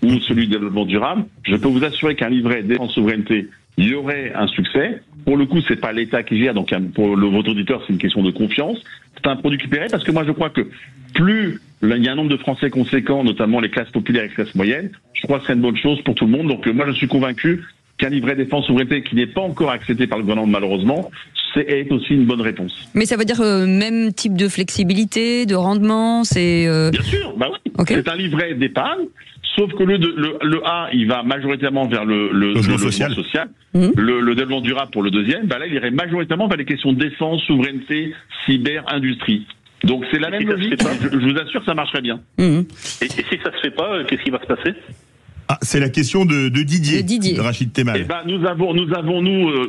ou celui du développement durable. Je peux vous assurer qu'un livret défense souveraineté, il y aurait un succès. Pour le coup, c'est pas l'État qui gère, donc pour votre auditeur, c'est une question de confiance. C'est un produit qui paierait parce que moi, je crois que plus il y a un nombre de Français conséquent, notamment les classes populaires et les classes moyennes, je crois que c'est une bonne chose pour tout le monde. Donc moi, je suis convaincu qu'un livret défense souveraineté qui n'est pas encore accepté par le gouvernement, malheureusement, est aussi une bonne réponse. Mais ça veut dire même type de flexibilité, de rendement, c'est... Bien sûr, bah oui. Okay. C'est un livret d'épargne, sauf que le A, il va majoritairement vers le logement social. Le développement durable pour le deuxième, bah là, il irait majoritairement vers les questions de défense, souveraineté, cyber, industrie. Donc c'est la même logique, je vous assure que ça marcherait bien. Et si ça se fait pas, qu'est-ce qui va se passer? C'est la question de Didier, de Rachid Temal. Eh ben, nous avons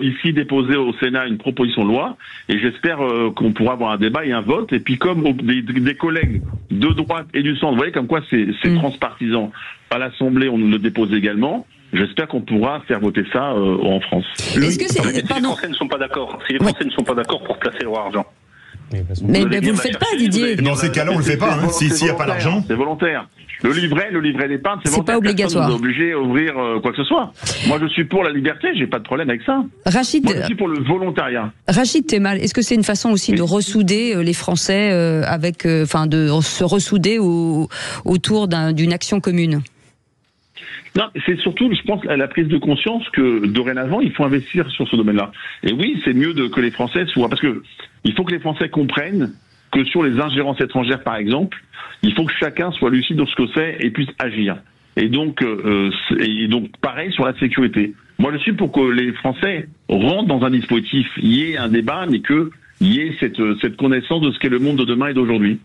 ici déposé au Sénat une proposition de loi et j'espère qu'on pourra avoir un débat et un vote. Et puis comme des collègues de droite et du centre, vous voyez comme quoi c'est transpartisan. À l'Assemblée, on nous le dépose également. J'espère qu'on pourra faire voter ça en France. Si les Français ne sont pas d'accord, ne sont pas d'accord pour placer leur argent. Mais vous ne le faites pas, Didier. Dans ces cas-là, on le fait pas. S'il n'y a pas d'argent, c'est volontaire. Le livret d'épargne, c'est volontaire. Pas obligatoire. Personne n'est obligé à ouvrir quoi que ce soit. Moi, je suis pour la liberté, j'ai pas de problème avec ça. Rachid, moi, je suis pour le volontariat. Rachid Temal, est-ce que c'est une façon aussi de ressouder les Français de se ressouder autour d'une action commune? Non, c'est surtout, je pense, à la prise de conscience que dorénavant, il faut investir sur ce domaine-là. Et oui, c'est mieux que les Français soient, parce que il faut que les Français comprennent que sur les ingérences étrangères, par exemple, il faut que chacun soit lucide dans ce que c'est et puisse agir. Et donc pareil sur la sécurité. Moi, je suis pour que les Français rentrent dans un dispositif, il y ait un débat, mais qu'il y ait cette connaissance de ce qu'est le monde de demain et d'aujourd'hui.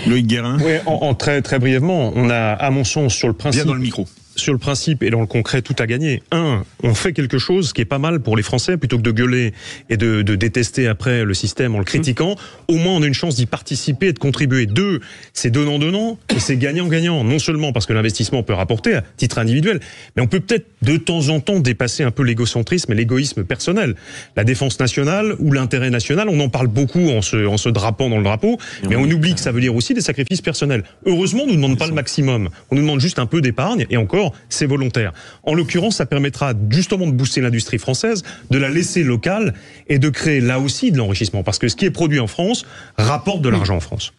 Loïc Guérin. Oui, très très brièvement, on a, à mon sens, sur le principe... Bien dans le micro. Sur le principe et dans le concret, tout à gagner. On fait quelque chose qui est pas mal pour les Français, plutôt que de gueuler et de détester après le système en le critiquant. Au moins, on a une chance d'y participer et de contribuer. 2, c'est donnant-donnant et c'est gagnant-gagnant. Non seulement parce que l'investissement peut rapporter à titre individuel, mais on peut peut-être de temps en temps dépasser un peu l'égocentrisme et l'égoïsme personnel. La défense nationale ou l'intérêt national, on en parle beaucoup en se drapant dans le drapeau, mais on oublie que ça veut dire aussi des sacrifices personnels. Heureusement, on ne nous demande pas le maximum. On nous demande juste un peu d'épargne et encore, c'est volontaire. En l'occurrence, ça permettra justement de booster l'industrie française, de la laisser locale et de créer là aussi de l'enrichissement. Parce que ce qui est produit en France rapporte de l'argent en France.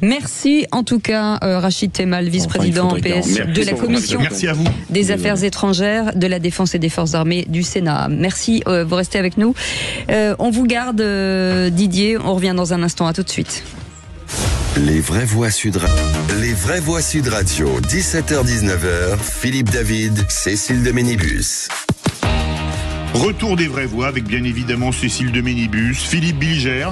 Merci en tout cas Rachid Temal, vice-président PS de la Commission des Affaires étrangères, de la Défense et des Forces armées du Sénat. Merci, vous restez avec nous. On vous garde Didier, on revient dans un instant, à tout de suite. Les vraies voix Sud Radio, 17h-19h, Philippe David, Cécile de Ménibus. Retour des vraies voix avec bien évidemment Cécile de Ménibus, Philippe Bilger.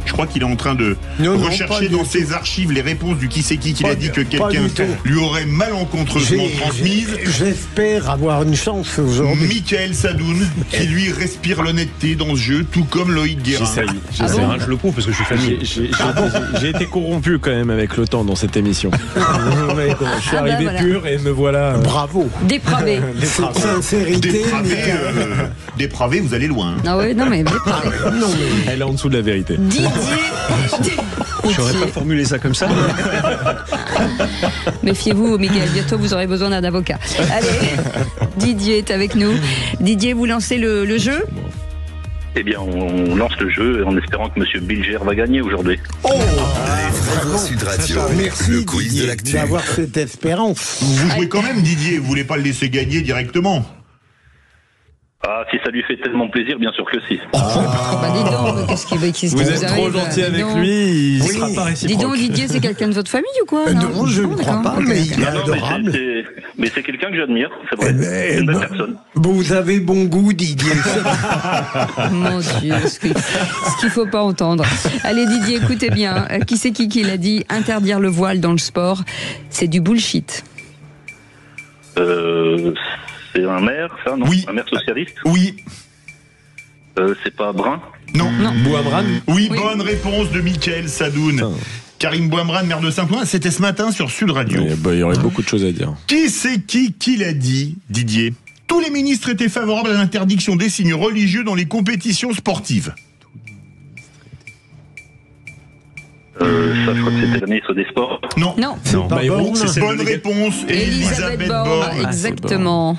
Je crois qu'il est en train de rechercher dans ses archives les réponses du qui c'est qui qu'il a dit que quelqu'un lui aurait malencontreusement transmises. J'espère avoir une chance aujourd'hui. Michael Sadoun, qui lui respire l'honnêteté dans ce jeu, tout comme Loïc Guérin. Je le prouve parce que je suis familier. J'ai été corrompu quand même avec le temps dans cette émission. Je suis arrivé pur et me voilà. Bravo. Dépravé. Dépravé, vous allez loin. Ah ouais, non mais dépravé. Elle est en dessous de la vérité. Je n'aurais pas formulé ça comme ça. Méfiez-vous, Miguel, bientôt vous aurez besoin d'un avocat. Allez, Didier est avec nous. Didier, vous lancez le jeu ? Eh bien, on lance le jeu en espérant que M. Bilger va gagner aujourd'hui. Les vraies voix Sud Radio, merci le quiz Didier, de l'actu. d'avoir cette espérance. Vous jouez quand même, Didier, vous voulez pas le laisser gagner directement ? Ah, si ça lui fait tellement plaisir, bien sûr que si. Bah dis donc, qu'est-ce qui vous êtes trop gentil avec lui, il sera pas réciproque. Dis donc, Didier, c'est quelqu'un de votre famille ou quoi? Non, je ne crois pas, mais il est adorable. Mais c'est quelqu'un que j'admire, c'est vrai. C'est une belle personne. Vous avez bon goût, Didier. Mon Dieu, ce qu'il faut pas entendre. Allez, Didier, écoutez bien. Qui c'est qui l'a dit? Interdire le voile dans le sport, c'est du bullshit. C'est un maire, ça, non? Oui. Un maire socialiste? Oui. C'est pas Brun? Non. Bouamran? Oui, bonne réponse de Michael Sadoun. Karim Bouamran, maire de Saint-Ouen, c'était ce matin sur Sud Radio. Il y aurait beaucoup de choses à dire. Qui c'est qui l'a dit, Didier? Tous les ministres étaient favorables à l'interdiction des signes religieux dans les compétitions sportives. Ça, je crois que c'était la ministre des Sports. Non. Bonne réponse, Elisabeth Borne. Exactement.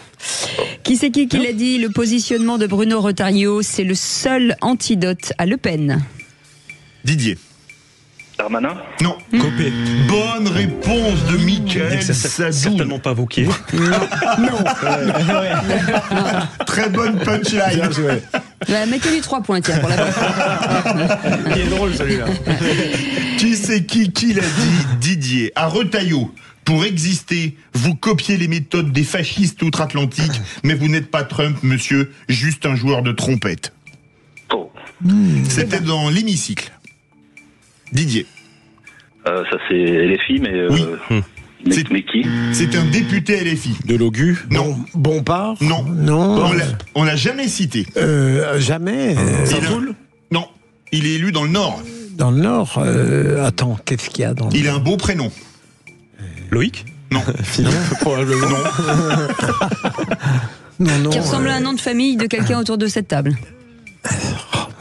Qui c'est qui l'a dit? Le positionnement de Bruno Retailleau, c'est le seul antidote à Le Pen. Didier. Darmanin? Non. Copé. Bonne réponse de Michael Sadoun. Certainement pas Wauquiez. Non. Très bonne punchline. Bah, mettez-lui 3 points, tiens, pour la Il est drôle celui-là. Qui c'est qui l'a dit? Didier. À Retailleau. Pour exister, vous copiez les méthodes des fascistes outre-Atlantique, mais vous n'êtes pas Trump, monsieur, juste un joueur de trompette. Oh. C'était dans l'hémicycle. Didier. Ça c'est LFI, mais... Oui. Mais qui? C'est un député LFI. De l'Ogu? Non. Bompard? Non. Non. On l'a jamais cité. Jamais. Non. Il est élu dans le Nord. Dans le Nord. Attends, qu'est-ce qu'il y a dans le Nord? Il a un beau prénom. Loïc? Non. Philippe, probablement. Non. Qui ressemble à un nom de famille de quelqu'un autour de cette table.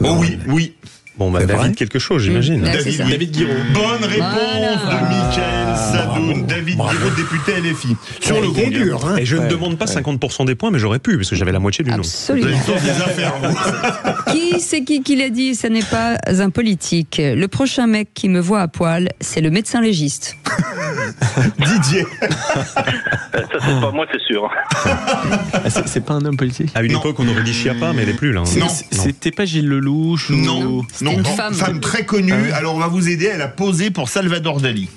Oh oui. Bon, bah, David quelque chose, j'imagine. David Guiraud. Bonne réponse de Michael Sadoun. David Guiraud, député LFI. Sur le gros dur. Hein. Et je ne demande pas 50% des points, mais j'aurais pu, parce que j'avais la moitié du nom. Absolument. Vous avez le temps des affaires, vous. Qui c'est qui l'a dit? Ça n'est pas un politique. Le prochain mec qui me voit à poil, c'est le médecin légiste. Didier. Ça c'est pas moi, c'est sûr. C'est pas un homme politique? À une époque, on aurait dit Chiappa, mais elle est plus là. Hein. Non. C'était pas Gilles Lelouch? Non. Une femme très connue. Alors on va vous aider. Elle a posé pour Salvador Dali.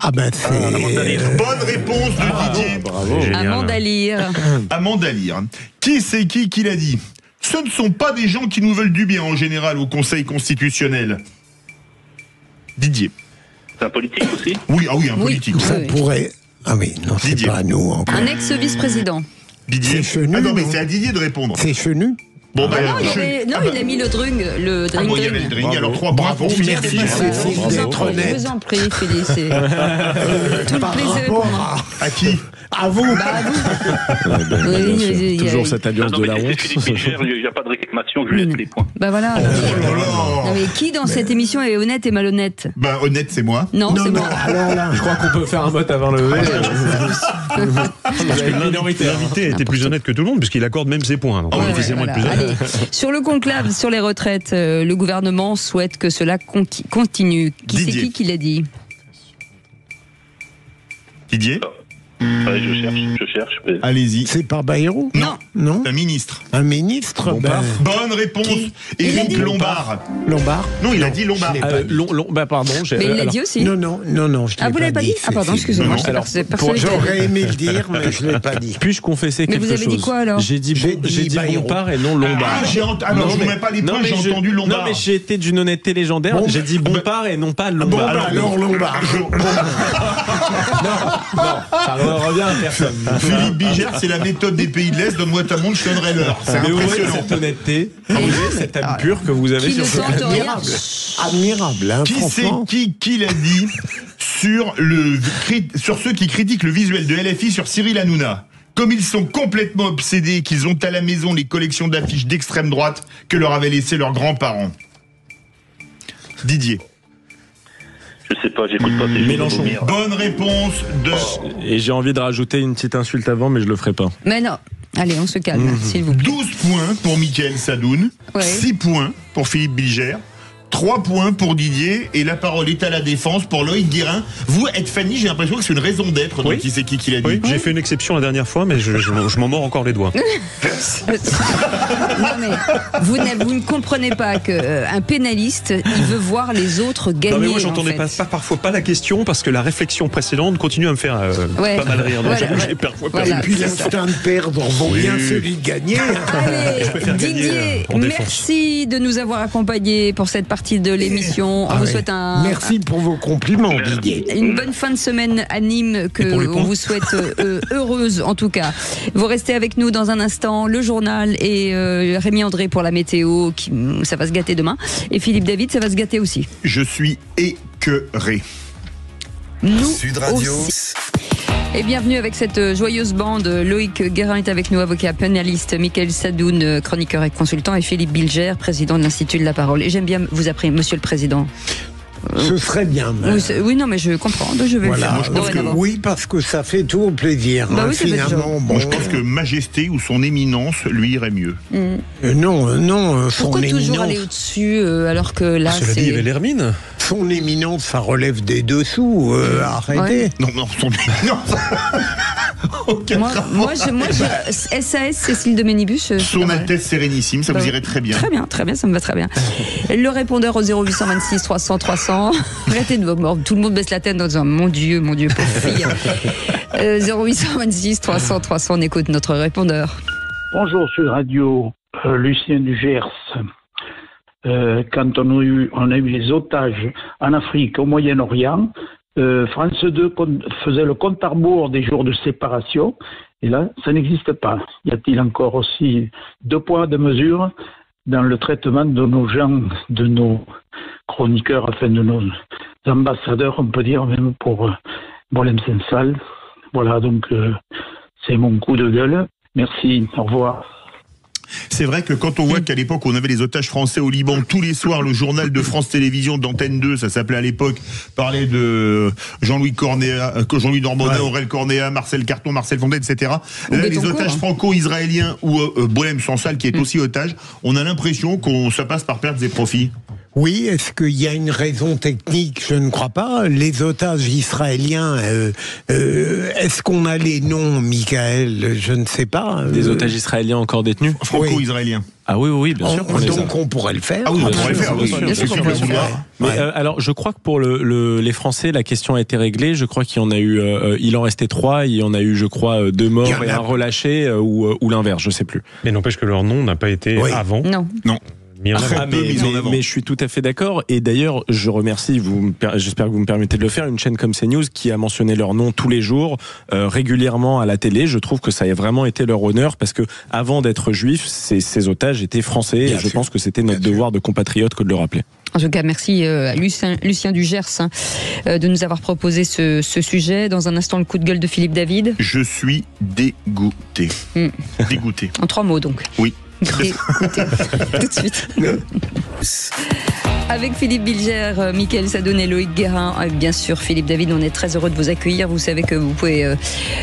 Ah ben c'est... Bonne réponse de Didier. Bravo. Amanda Lear. Amanda Lear. Qui c'est qui l'a dit? Ce ne sont pas des gens qui nous veulent du bien en général au Conseil constitutionnel. Didier. C'est un politique aussi? Oui, un politique. Ça pourrait... Ah oui, non, c'est Didier. pas à nous encore. Un ex-vice-président. Didier. C'est Chenu, non, mais non. c'est à Didier de répondre. C'est Chenu? Bon, Non, il a mis le drink. Le drink. il y avait le drink. Alors 3 points pour Philippe. Merci, Je vous en prie, Philippe. C'est tout le plaisir pour moi. À qui? À vous. Toujours cette alliance de la honte. Il n'y a pas de réclamation, je lui laisse les points. Bah voilà. Non, mais qui dans cette émission est honnête et malhonnête? Bah honnête, c'est moi. Non, c'est moi. Alors là, Je crois qu'on peut faire un vote avant le lever. Parce que l'invité était plus honnête que tout le monde, puisqu'il accorde même ses points. Donc Ouais, difficilement voilà. être plus honnête. Allez, sur le conclave sur les retraites, le gouvernement souhaite que cela continue. Qui c'est Didier. qui l'a dit? Didier. Ouais, je cherche. Mais... Allez-y. c'est pas Bayrou? Non. Un ministre. Un ministre? Bonne réponse. Éric Lombard. Lombard? Non, il a dit Lombard. Pardon. Mais il l'a dit aussi. Non, je Ah, vous l'avez pas dit? Ah, pardon, excusez-moi. Non, J'aurais aimé le dire, mais je l'ai pas dit. Puis-je confesser Mais quelque vous avez chose? dit quoi, alors? J'ai dit Bayrou. Bompard et non Lombard. Alors, je vous mets pas les points, j'ai entendu Lombard. Non, mais j'ai été d'une honnêteté légendaire. J'ai dit Bompard et non pas Lombard. Alors Lombard. Non, ça revient à personne. Philippe Bigère, c'est la méthode des pays de l'Est. Donne-moi ta montre, je donnerai l'heure. C'est Mais où est impressionnant. cette honnêteté, cette âme pure que vous avez Qui ne sur tente rien. Admirable, hein, Qui c'est franchement. qui l'a dit sur ceux qui critiquent le visuel de LFI sur Cyril Hanouna? Comme ils sont complètement obsédés qu'ils ont à la maison les collections d'affiches d'extrême droite que leur avaient laissé leurs grands-parents. Didier. Je sais pas, j'écoute pas ces Mélenchon. Bonne réponse de... Et j'ai envie de rajouter une petite insulte avant, mais je le ferai pas. Mais non. Allez, on se calme, s'il vous plaît. 12 points pour Michael Sadoun, Ouais. 6 points pour Philippe Bilger, 3 points pour Didier, et la parole est à la défense pour Loïc Guérin. Vous êtes Fanny, j'ai l'impression que c'est une raison d'être dans qui c'est qui l'a dit. Oui, j'ai fait une exception la dernière fois, mais je m'en mords encore les doigts. Non, mais vous ne comprenez pas qu'un pénaliste, il veut voir les autres gagner. Non mais moi j'entendais en fait. parfois pas la question parce que la réflexion précédente continue à me faire Ouais. pas mal rire. Donc Voilà, j'ai parfois voilà. perdu. Et puis l'instinct de perdre vaut bien celui de gagner. Allez, Je préfère gagner, Didier, en défense. merci de nous avoir accompagnés pour cette partie de l'émission. On vous souhaite Merci pour vos compliments, Didier. une bonne fin de semaine à Nîmes, que on vous souhaite heureuse en tout cas. Vous restez avec nous dans un instant, le journal et Rémi André pour la météo, ça va se gâter demain. Et Philippe David, ça va se gâter aussi. Je suis écœuré. Nous Sud Radio. aussi. Et bienvenue avec cette joyeuse bande. Loïc Guérin est avec nous, avocat pénaliste, Michael Sadoun, chroniqueur et consultant, et Philippe Bilger, président de l'Institut de la Parole. Et j'aime bien vous appeler Monsieur le Président. Ce serait bien. Oui, non, mais je comprends. Je vais Voilà, le faire. oui, parce que ça fait toujours plaisir. Bah oui, ça fait finalement, Moi, je pense que Majesté ou son éminence lui irait mieux. non, son Pourquoi toujours éminence. aller au-dessus alors que là, Cela dit, il y avait l'Hermine. Son éminence, ça relève des dessous. Arrêtez. Non, son éminence. Moi, SAS Cécile de Ménibus. Son Altesse Sérénissime, ça vous irait très bien. Très bien, ça me va très bien. Le répondeur au 0826 300 300. Arrêtez de vos morts. Tout le monde baisse la tête en disant mon Dieu, pauvre fille. 0826 300 300, on écoute notre répondeur. Bonjour Sud Radio, Lucien du Gers. Quand on a eu les otages en Afrique, au Moyen-Orient, France 2 faisait le compte à rebours des jours de séparation, et là, ça n'existe pas. Y a-t-il encore aussi 2 poids, 2 mesures dans le traitement de nos gens, de nos chroniqueurs, enfin de nos ambassadeurs, on peut dire, même pour Boilem-Sansal. Voilà, donc c'est mon coup de gueule. Merci, au revoir. C'est vrai que quand on voit qu'à l'époque on avait les otages français au Liban, tous les soirs le journal de France Télévisions d'Antenne 2, ça s'appelait à l'époque, parlait de Jean-Louis Normandin, Aurel Cornéa, Marcel Carton, Marcel Fontaine, etc. Là, les otages franco-israéliens ou Boilem-Sansal qui est aussi otage, on a l'impression qu'on ça passe par pertes et profits. Oui, est-ce qu'il y a une raison technique? Je ne crois pas. Les otages israéliens, est-ce qu'on a les noms, Michael? Je ne sais pas. Des otages israéliens encore détenus? Franco-israéliens. Ah oui, bien sûr. Donc on pourrait le faire. Ah oui, on pourrait le faire, bien sûr. Mais alors, je crois que pour les Français, la question a été réglée. Je crois qu'il y en a eu, il en restait 3. Il y en a eu, je crois, 2 morts et un relâché ou l'inverse, je sais plus. Mais n'empêche que leur nom n'a pas été avant. Non. Mais je suis tout à fait d'accord. Et d'ailleurs, je remercie, j'espère que vous me permettez de le faire, une chaîne comme CNews qui a mentionné leur nom tous les jours, régulièrement à la télé. Je trouve que ça a vraiment été leur honneur parce que avant d'être juifs, ces otages étaient français. Et je pense que c'était notre devoir de compatriotes que de le rappeler. En tout cas, merci à Lucien du Gers de nous avoir proposé ce sujet. Dans un instant, le coup de gueule de Philippe David. Je suis dégoûté. Dégoûté. En 3 mots donc. Oui. Écoutez, tout de suite. Avec Philippe Bilger, Mickaël Sadoun et Loïc Guérin. Bien sûr, Philippe David, on est très heureux de vous accueillir. Vous savez que vous pouvez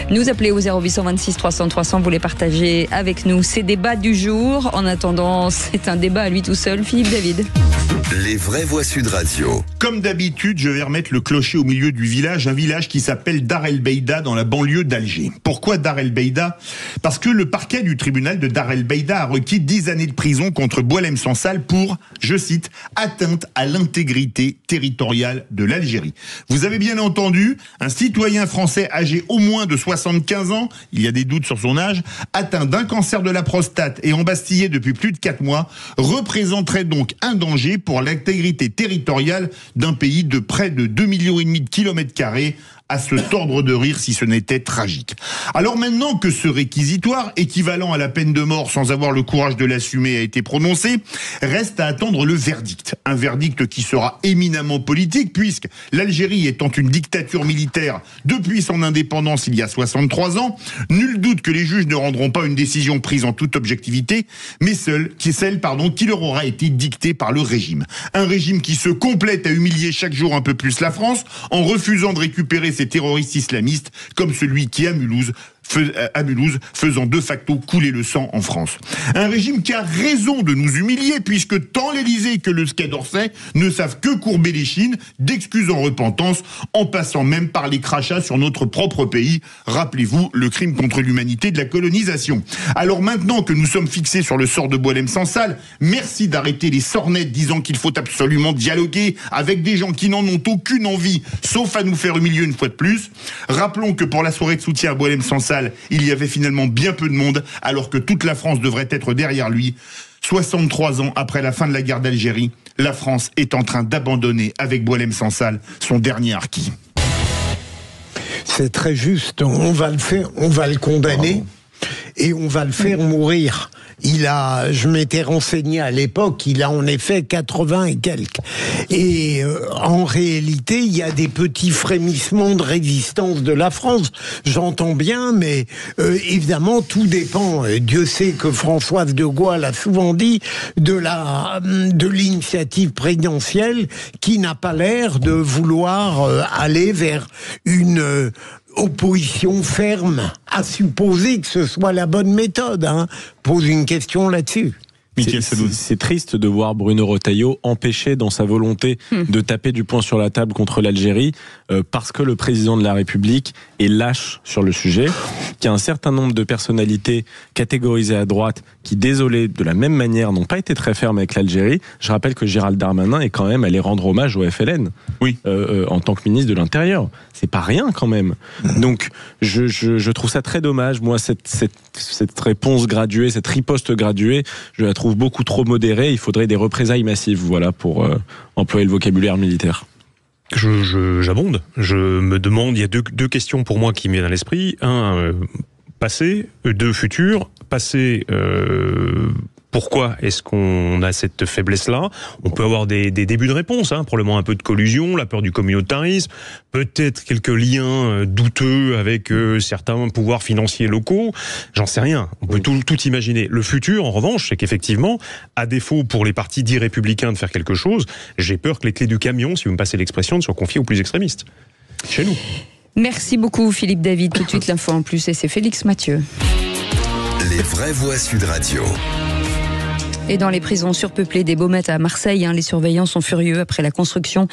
nous appeler au 0826 300 300. Vous les partagez avec nous. Ces débats du jour. En attendant, c'est un débat à lui tout seul. Philippe David. Les vraies voix Sud Radio. Comme d'habitude, je vais remettre le clocher au milieu du village, un village qui s'appelle Dar El Beida dans la banlieue d'Alger. Pourquoi Dar El Beida? Parce que le parquet du tribunal de Dar El Beida a requis 10 années de prison contre Boilem-Sansal pour, je cite, atteinte à l'intégrité territoriale de l'Algérie. Vous avez bien entendu, un citoyen français âgé au moins de 75 ans, il y a des doutes sur son âge, atteint d'un cancer de la prostate et embastillé depuis plus de 4 mois, représenterait donc un danger pour l'intégrité territoriale d'un pays de près de 2,5 millions de kilomètres carrés, à se tordre de rire si ce n'était tragique. Alors maintenant que ce réquisitoire, équivalent à la peine de mort sans avoir le courage de l'assumer, a été prononcé, reste à attendre le verdict. Un verdict qui sera éminemment politique puisque l'Algérie étant une dictature militaire depuis son indépendance il y a 63 ans, nul doute que les juges ne rendront pas une décision prise en toute objectivité, mais celle qui leur aura été dictée par le régime. Un régime qui se complète à humilier chaque jour un peu plus la France en refusant de récupérer ces terroristes islamistes comme celui qui à Mulhouse faisant de facto couler le sang en France. Un régime qui a raison de nous humilier puisque tant l'Élysée que le Quai d'Orsay ne savent que courber les chines d'excuses en repentance en passant même par les crachats sur notre propre pays. Rappelez-vous le crime contre l'humanité de la colonisation. Alors maintenant que nous sommes fixés sur le sort de Boilem-Sansal, merci d'arrêter les sornettes disant qu'il faut absolument dialoguer avec des gens qui n'en ont aucune envie sauf à nous faire humilier une fois de plus. Rappelons que pour la soirée de soutien à Boilem-Sansal, il y avait finalement bien peu de monde, alors que toute la France devrait être derrière lui. 63 ans après la fin de la guerre d'Algérie, la France est en train d'abandonner avec Boilem-Sansal son dernier harki. C'est très juste. On va le faire, on va le condamner et on va le faire mourir. Je m'étais renseigné à l'époque, il a en effet 80 et quelques. Et en réalité, il y a des petits frémissements de résistance de la France. J'entends bien, mais évidemment, tout dépend. Dieu sait que Françoise de Gaulle a souvent dit de l'initiative présidentielle qui n'a pas l'air de vouloir aller vers une opposition ferme, à supposer que ce soit la bonne méthode. Pose une question là-dessus. C'est triste de voir Bruno Retailleau empêché dans sa volonté de taper du poing sur la table contre l'Algérie parce que le président de la République est lâche sur le sujet, qu'il y a un certain nombre de personnalités catégorisées à droite qui, désolé, de la même manière, n'ont pas été très fermes avec l'Algérie. Je rappelle que Gérald Darmanin est quand même allé rendre hommage au FLN en tant que ministre de l'Intérieur. C'est pas rien quand même. Donc je trouve ça très dommage. Moi, cette réponse graduée, cette riposte graduée, je la trouve beaucoup trop modérée. Il faudrait des représailles massives, voilà, pour employer le vocabulaire militaire. J'abonde. Je me demande, il y a deux questions pour moi qui me viennent à l'esprit. Un, passé. Deux, futur. Passé, pourquoi est-ce qu'on a cette faiblesse-là? On peut avoir des débuts de réponse, probablement un peu de collusion, la peur du communautarisme, peut-être quelques liens douteux avec certains pouvoirs financiers locaux, j'en sais rien, on peut tout imaginer. Le futur, en revanche, c'est qu'effectivement, à défaut pour les partis dits républicains de faire quelque chose, j'ai peur que les clés du camion, si vous me passez l'expression, ne soient confiées aux plus extrémistes, chez nous. Merci beaucoup Philippe David, tout de suite l'info en plus, et c'est Félix Mathieu. Les vraies voix Sud Radio. Et dans les prisons surpeuplées des Baumettes à Marseille, les surveillants sont furieux après la construction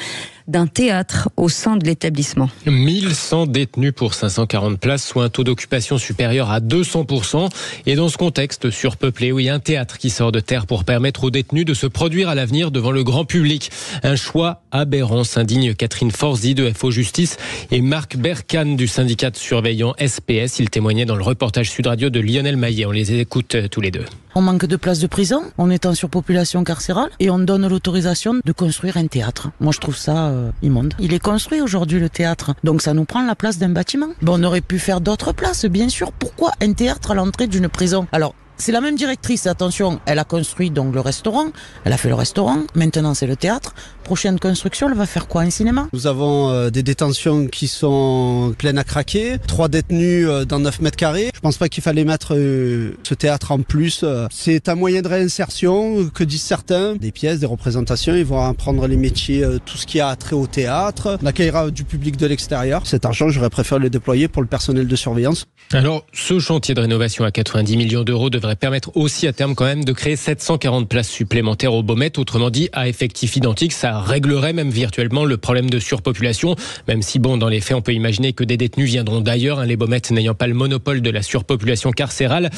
d'un théâtre au sein de l'établissement. 1100 détenus pour 540 places, soit un taux d'occupation supérieur à 200%. Et dans ce contexte surpeuplé, un théâtre qui sort de terre pour permettre aux détenus de se produire à l'avenir devant le grand public. Un choix aberrant, s'indigne Catherine Forzy de FO Justice et Marc Berkane du syndicat de surveillants SPS. Ils témoignaient dans le reportage Sud Radio de Lionel Maillet. On les écoute tous les deux. On manque de places de prison, on est en surpopulation carcérale et on donne l'autorisation de construire un théâtre. Moi je trouve ça immonde. Il est construit aujourd'hui le théâtre, donc ça nous prend la place d'un bâtiment. On aurait pu faire d'autres places, bien sûr. Pourquoi un théâtre à l'entrée d'une prison? Alors, c'est la même directrice, attention, elle a construit donc le restaurant, elle a fait le restaurant, maintenant c'est le théâtre. Prochaine construction, elle va faire quoi, un cinéma? Nous avons des détentions qui sont pleines à craquer, 3 détenus dans 9 mètres carrés. Je pense pas qu'il fallait mettre ce théâtre en plus. C'est un moyen de réinsertion, que disent certains. Des pièces, des représentations, ils vont apprendre les métiers, tout ce qui a trait au théâtre. On accueillera du public de l'extérieur. Cet argent, j'aurais préféré le déployer pour le personnel de surveillance. Alors, ce chantier de rénovation à 90 millions d'euros devrait permettre aussi à terme quand même de créer 740 places supplémentaires aux Baumettes. Autrement dit, à effectif identique, ça réglerait même virtuellement le problème de surpopulation. Même si, dans les faits, on peut imaginer que des détenus viendront d'ailleurs, les Baumettes n'ayant pas le monopole de la surpopulation carcérale.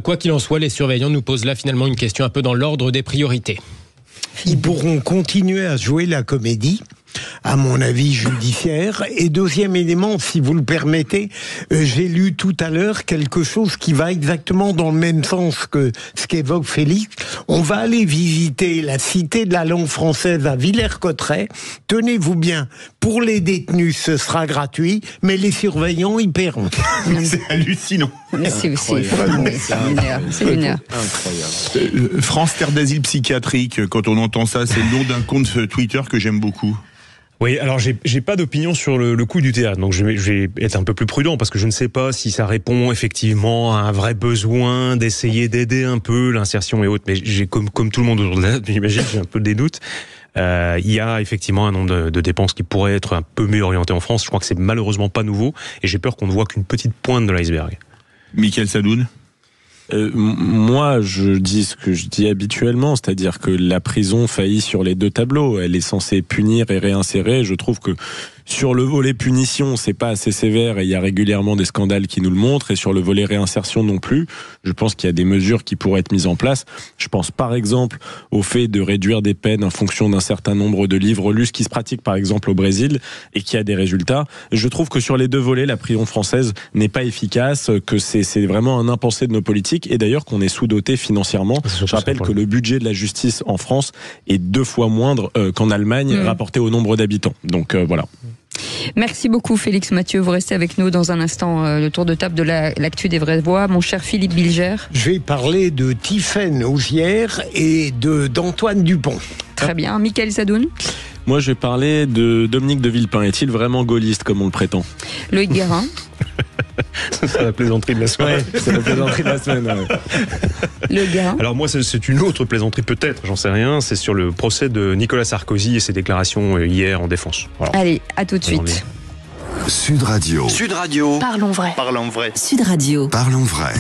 Quoi qu'il en soit, les surveillants nous posent là finalement une question un peu dans l'ordre des priorités. Ils pourront continuer à jouer la comédie, à mon avis judiciaire. Et deuxième élément, si vous le permettez, j'ai lu tout à l'heure quelque chose qui va exactement dans le même sens que ce qu'évoque Félix. On va aller visiter la cité de la langue française à Villers-Cotterêts. Tenez-vous bien, pour les détenus, ce sera gratuit, mais les surveillants, ils paieront. C'est hallucinant. C'est lunaire. Incroyable. France Terre d'Asile Psychiatrique, quand on entend ça, c'est le nom d'un compte Twitter que j'aime beaucoup. Oui, alors j'ai pas d'opinion sur le coût du théâtre, donc je vais être un peu plus prudent parce que je ne sais pas si ça répond effectivement à un vrai besoin d'essayer d'aider un peu l'insertion et autres, mais j'ai comme tout le monde autour de là, j'imagine, j'ai un peu des doutes. Il y a effectivement un nombre de dépenses qui pourraient être un peu mieux orientées en France. Je crois que c'est malheureusement pas nouveau et j'ai peur qu'on ne voit qu'une petite pointe de l'iceberg. Mickaël Sadoun. Moi, je dis ce que je dis habituellement, c'est-à-dire que la prison faillit sur les deux tableaux. Elle est censée punir et réinsérer. Je trouve que sur le volet punition, c'est pas assez sévère et il y a régulièrement des scandales qui nous le montrent. Et sur le volet réinsertion non plus. Je pense qu'il y a des mesures qui pourraient être mises en place. Je pense par exemple au fait de réduire des peines en fonction d'un certain nombre de livres lus, qui se pratique par exemple au Brésil et qui a des résultats. Je trouve que sur les deux volets, la prison française n'est pas efficace, que c'est vraiment un impensé de nos politiques et d'ailleurs qu'on est sous-doté financièrement. Je rappelle que le budget de la justice en France est 2 fois moindre qu'en Allemagne rapporté au nombre d'habitants. Donc voilà. Merci beaucoup Félix Mathieu, vous restez avec nous dans un instant, le tour de table de l'actu des vraies voix. Mon cher Philippe Bilger. Je vais parler de Tiffaine Augière et d'Antoine Dupont. Très bien, Mickaël Sadoun. Moi je vais parler de Dominique de Villepin. Est-il vraiment gaulliste comme on le prétend? Loïc Guérin. C'est la plaisanterie de la semaine. Ouais, c'est la plaisanterie de la semaine. Ouais. Le gars. Alors moi, c'est une autre plaisanterie peut-être, j'en sais rien. C'est sur le procès de Nicolas Sarkozy et ses déclarations hier en défense. Voilà. Allez, à tout de suite. Sud Radio. Sud Radio. Parlons vrai. Parlons vrai. Sud Radio. Parlons vrai.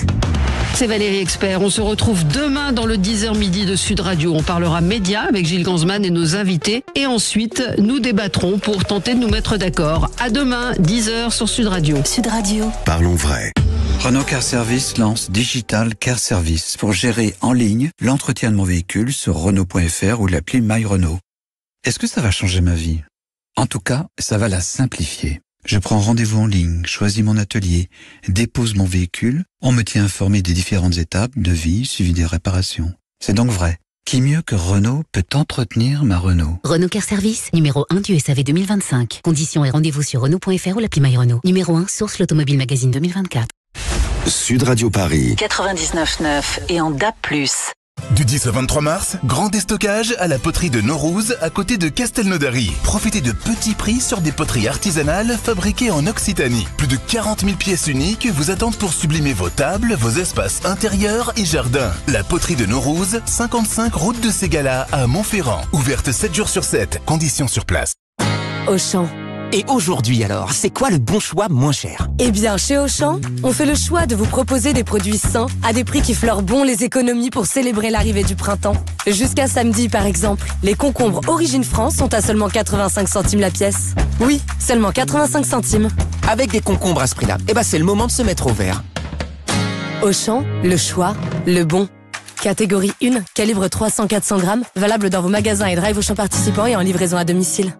c'est Valérie Expert. On se retrouve demain dans le 10h midi de Sud Radio. On parlera médias avec Gilles Gansman et nos invités. Et ensuite, nous débattrons pour tenter de nous mettre d'accord. À demain, 10h sur Sud Radio. Sud Radio. Parlons vrai. Renault Car Service lance Digital Car Service pour gérer en ligne l'entretien de mon véhicule sur Renault.fr ou l'appli My Renault. Est-ce que ça va changer ma vie? En tout cas, ça va la simplifier. Je prends rendez-vous en ligne, choisis mon atelier, dépose mon véhicule, on me tient informé des différentes étapes, devis, suivi des réparations. C'est donc vrai. Qui mieux que Renault peut entretenir ma Renault? Renault Car Service, numéro 1 du SAV 2025. Conditions et rendez-vous sur Renault.fr ou l'appli My Renault. Numéro 1, source l'Automobile Magazine 2024. Sud Radio Paris. 99.9 et en DAB+. Du 10 au 23 mars, grand déstockage à la poterie de Naurouz à côté de Castelnaudary. Profitez de petits prix sur des poteries artisanales fabriquées en Occitanie. Plus de 40 000 pièces uniques vous attendent pour sublimer vos tables, vos espaces intérieurs et jardins. La poterie de Naurouz, 55 route de Ségala à Montferrand. Ouverte 7 jours sur 7, conditions sur place. Auchan. Et aujourd'hui alors, c'est quoi le bon choix moins cher? Eh bien, chez Auchan, on fait le choix de vous proposer des produits sains à des prix qui fleurent bon les économies pour célébrer l'arrivée du printemps. Jusqu'à samedi, par exemple, les concombres Origine France sont à seulement 85 centimes la pièce. Oui, seulement 85 centimes. Avec des concombres à ce prix-là, eh ben c'est le moment de se mettre au vert. Auchan, le choix, le bon. Catégorie 1, calibre 300-400 grammes, valable dans vos magasins et drive Auchan participants et en livraison à domicile.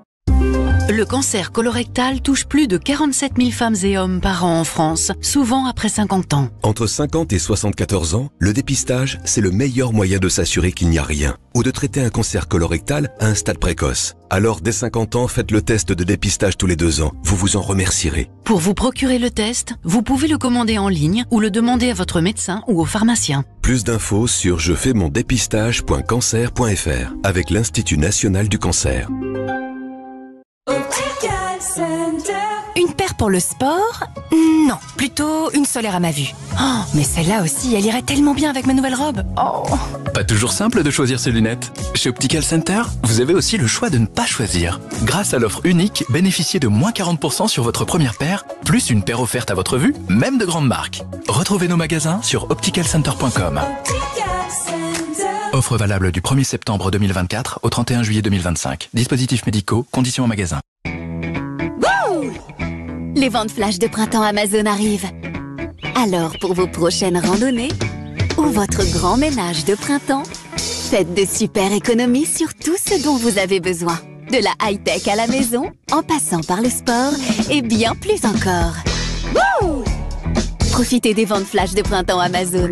Le cancer colorectal touche plus de 47 000 femmes et hommes par an en France, souvent après 50 ans. Entre 50 et 74 ans, le dépistage, c'est le meilleur moyen de s'assurer qu'il n'y a rien ou de traiter un cancer colorectal à un stade précoce. Alors, dès 50 ans, faites le test de dépistage tous les 2 ans. Vous vous en remercierez. Pour vous procurer le test, vous pouvez le commander en ligne ou le demander à votre médecin ou au pharmacien. Plus d'infos sur jefaimondepistage.cancer.fr avec l'Institut national du cancer. Une paire pour le sport? Non, plutôt une solaire à ma vue. Oh, mais celle-là aussi, elle irait tellement bien avec ma nouvelle robe. Oh. Pas toujours simple de choisir ses lunettes. Chez Optical Center, vous avez aussi le choix de ne pas choisir. Grâce à l'offre unique, bénéficiez de moins 40% sur votre première paire, plus une paire offerte à votre vue, même de grandes marques. Retrouvez nos magasins sur opticalcenter.com. Offre valable du 1er septembre 2024 au 31 juillet 2025. Dispositifs médicaux, conditions en magasin. Les ventes flash de printemps Amazon arrivent. Alors, pour vos prochaines randonnées ou votre grand ménage de printemps, faites de super économies sur tout ce dont vous avez besoin. De la high-tech à la maison, en passant par le sport et bien plus encore. Wouh! Profitez des ventes flash de printemps Amazon.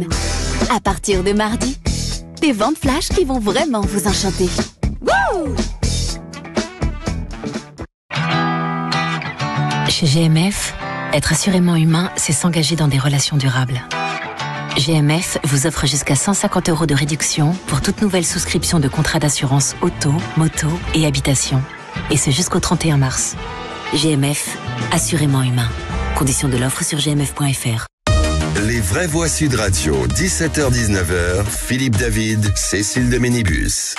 À partir de mardi, des ventes flash qui vont vraiment vous enchanter. Wouh! Chez GMF, être assurément humain, c'est s'engager dans des relations durables. GMF vous offre jusqu'à 150 € de réduction pour toute nouvelle souscription de contrat d'assurance auto, moto et habitation. Et ce jusqu'au 31 mars. GMF, assurément humain. Conditions de l'offre sur gmf.fr. Les vraies voix Sud Radio, 17h-19h, Philippe David, Cécile de Ménibus.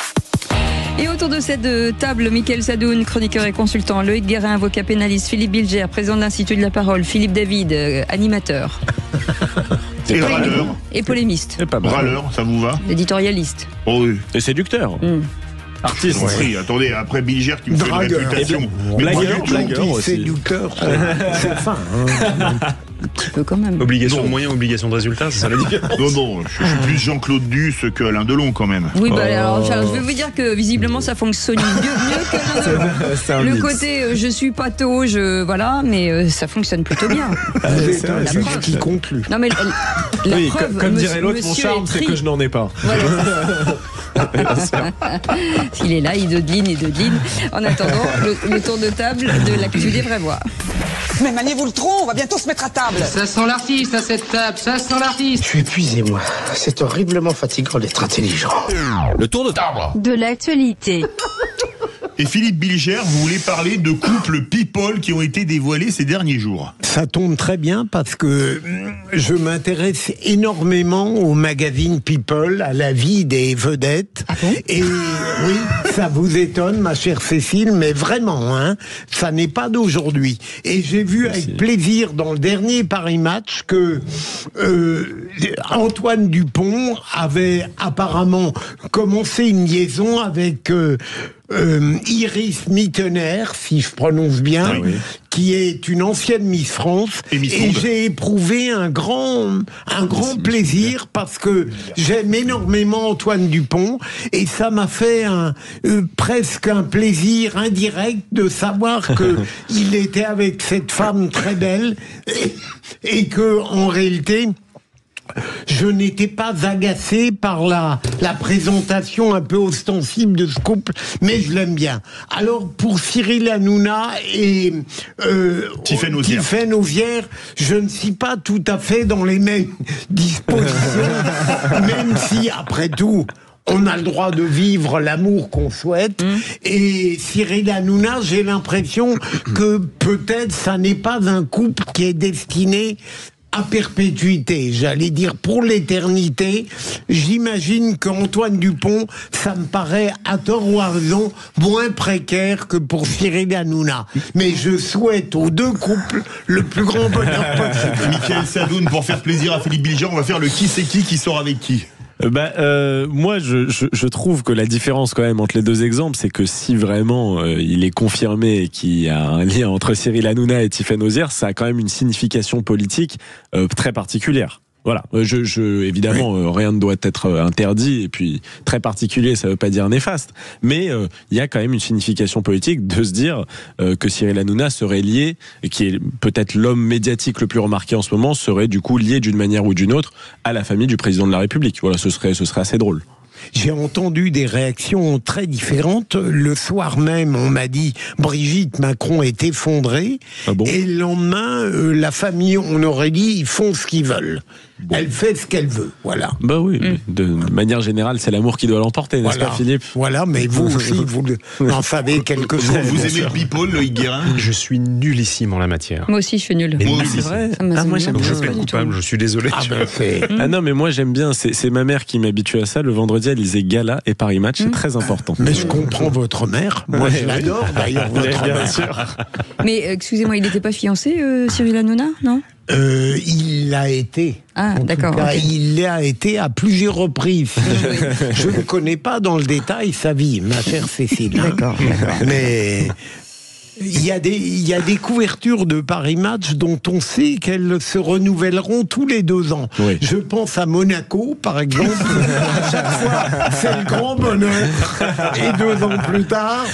Et autour de cette table, Mickaël Sadoun, chroniqueur et consultant, Loïc Guérin, avocat pénaliste, Philippe Bilger, président de l'Institut de la Parole, Philippe David, animateur. Et râleur. Et polémiste. Râleur, ça vous va? Éditorialiste. Oh oui. Et séducteur. Artiste. Oui, attendez, après Bilger qui me fait une réputation. Blagueur aussi. Séducteur. C'est fin. Un petit peu quand même. Obligation de moyens, obligation de résultats, c'est ça la différence? Non, je suis plus Jean-Claude Duss que Alain Delon quand même. Oui, alors je vais vous dire que visiblement ça fonctionne mieux que Alain Delon. Le côté je suis patho, voilà, mais ça fonctionne plutôt bien. C'est un juge qui conclut. Non mais la oui, preuve, comme dirait l'autre, mon charme, c'est que je n'en ai pas. Voilà. Il est là, il dodeline. En attendant, le tour de table de l'actu des vraies voix. Mais maniez-vous le tronc, on va bientôt se mettre à table. Ça sent l'artiste à cette table, ça sent l'artiste. Je suis épuisé, moi. C'est horriblement fatigant d'être intelligent. Le tour de table. De l'actualité. Et Philippe Bilger, vous voulez parler de couples people qui ont été dévoilés ces derniers jours. Ça tombe très bien parce que je m'intéresse énormément au magazine People, à la vie des vedettes. Ah bon ? Et oui, ça vous étonne, ma chère Cécile, mais vraiment, hein, ça n'est pas d'aujourd'hui. Et j'ai vu avec plaisir dans le dernier Paris Match que Antoine Dupont avait apparemment commencé une liaison avec Iris Mittener, si je prononce bien, qui est une ancienne Miss France, et j'ai éprouvé un grand plaisir parce que j'aime énormément Antoine Dupont et ça m'a fait presque un plaisir indirect de savoir que il était avec cette femme très belle et que en réalité je n'étais pas agacé par la présentation un peu ostensible de ce couple, mais je l'aime bien. Alors, pour Cyril Hanouna et Tiphaine Auzière, je ne suis pas tout à fait dans les mêmes dispositions, même si, après tout, on a le droit de vivre l'amour qu'on souhaite. Et Cyril Hanouna, j'ai l'impression que peut-être ça n'est pas un couple qui est destiné à perpétuité, j'allais dire pour l'éternité. J'imagine qu'Antoine Dupont, ça me paraît à tort ou à raison moins précaire que pour Cyril Hanouna. Mais je souhaite aux deux couples le plus grand bonheur possible. Mickaël Sadoun, pour faire plaisir à Philippe Bilger, on va faire le qui c'est qui sort avec qui. Moi, je trouve que la différence quand même entre les deux exemples, c'est que si vraiment il est confirmé qu'il y a un lien entre Cyril Hanouna et Tiphaine Auzière, ça a quand même une signification politique très particulière. Voilà, évidemment, rien ne doit être interdit, et puis très particulier, ça veut pas dire néfaste, mais il y a quand même une signification politique de se dire que Cyril Hanouna serait lié, et qui est peut-être l'homme médiatique le plus remarqué en ce moment, serait du coup lié d'une manière ou d'une autre à la famille du président de la République. Voilà, ce serait assez drôle. J'ai entendu des réactions très différentes. Le soir même, on m'a dit Brigitte Macron est effondrée. Ah bon ? Et le lendemain, la famille, on aurait dit, ils font ce qu'ils veulent. Bon. Elle fait ce qu'elle veut, voilà. Bah oui, de manière générale, c'est l'amour qui doit l'emporter, n'est-ce pas, Philippe ? Voilà, mais vous aussi, vous en savez quelque chose. Vous aimez le people, Loïc Guérin ? Je suis nullissime en la matière. Moi aussi, je suis nul. Moi c'est vrai. Moi, j'aime bien. Je suis coupable, je suis désolé. Ah non, mais moi, j'aime bien. C'est ma mère qui m'habitue à ça. Le vendredi, elle lisait Gala et Paris Match. C'est très important. Mais je comprends votre mère. Moi, je l'adore, d'ailleurs, votre mère. Sûr. Mais excusez-moi, il n'était pas fiancé, Cyril Hanouna, non ? Il l'a été. Ah, d'accord. Okay. Il l'a été à plusieurs reprises. Je ne connais pas dans le détail sa vie, ma chère Cécile. D'accord. Mais il y a des couvertures de Paris Match dont on sait qu'elles se renouvelleront tous les 2 ans. Oui. Je pense à Monaco, par exemple. À chaque fois, c'est le grand bonheur. Et 2 ans plus tard,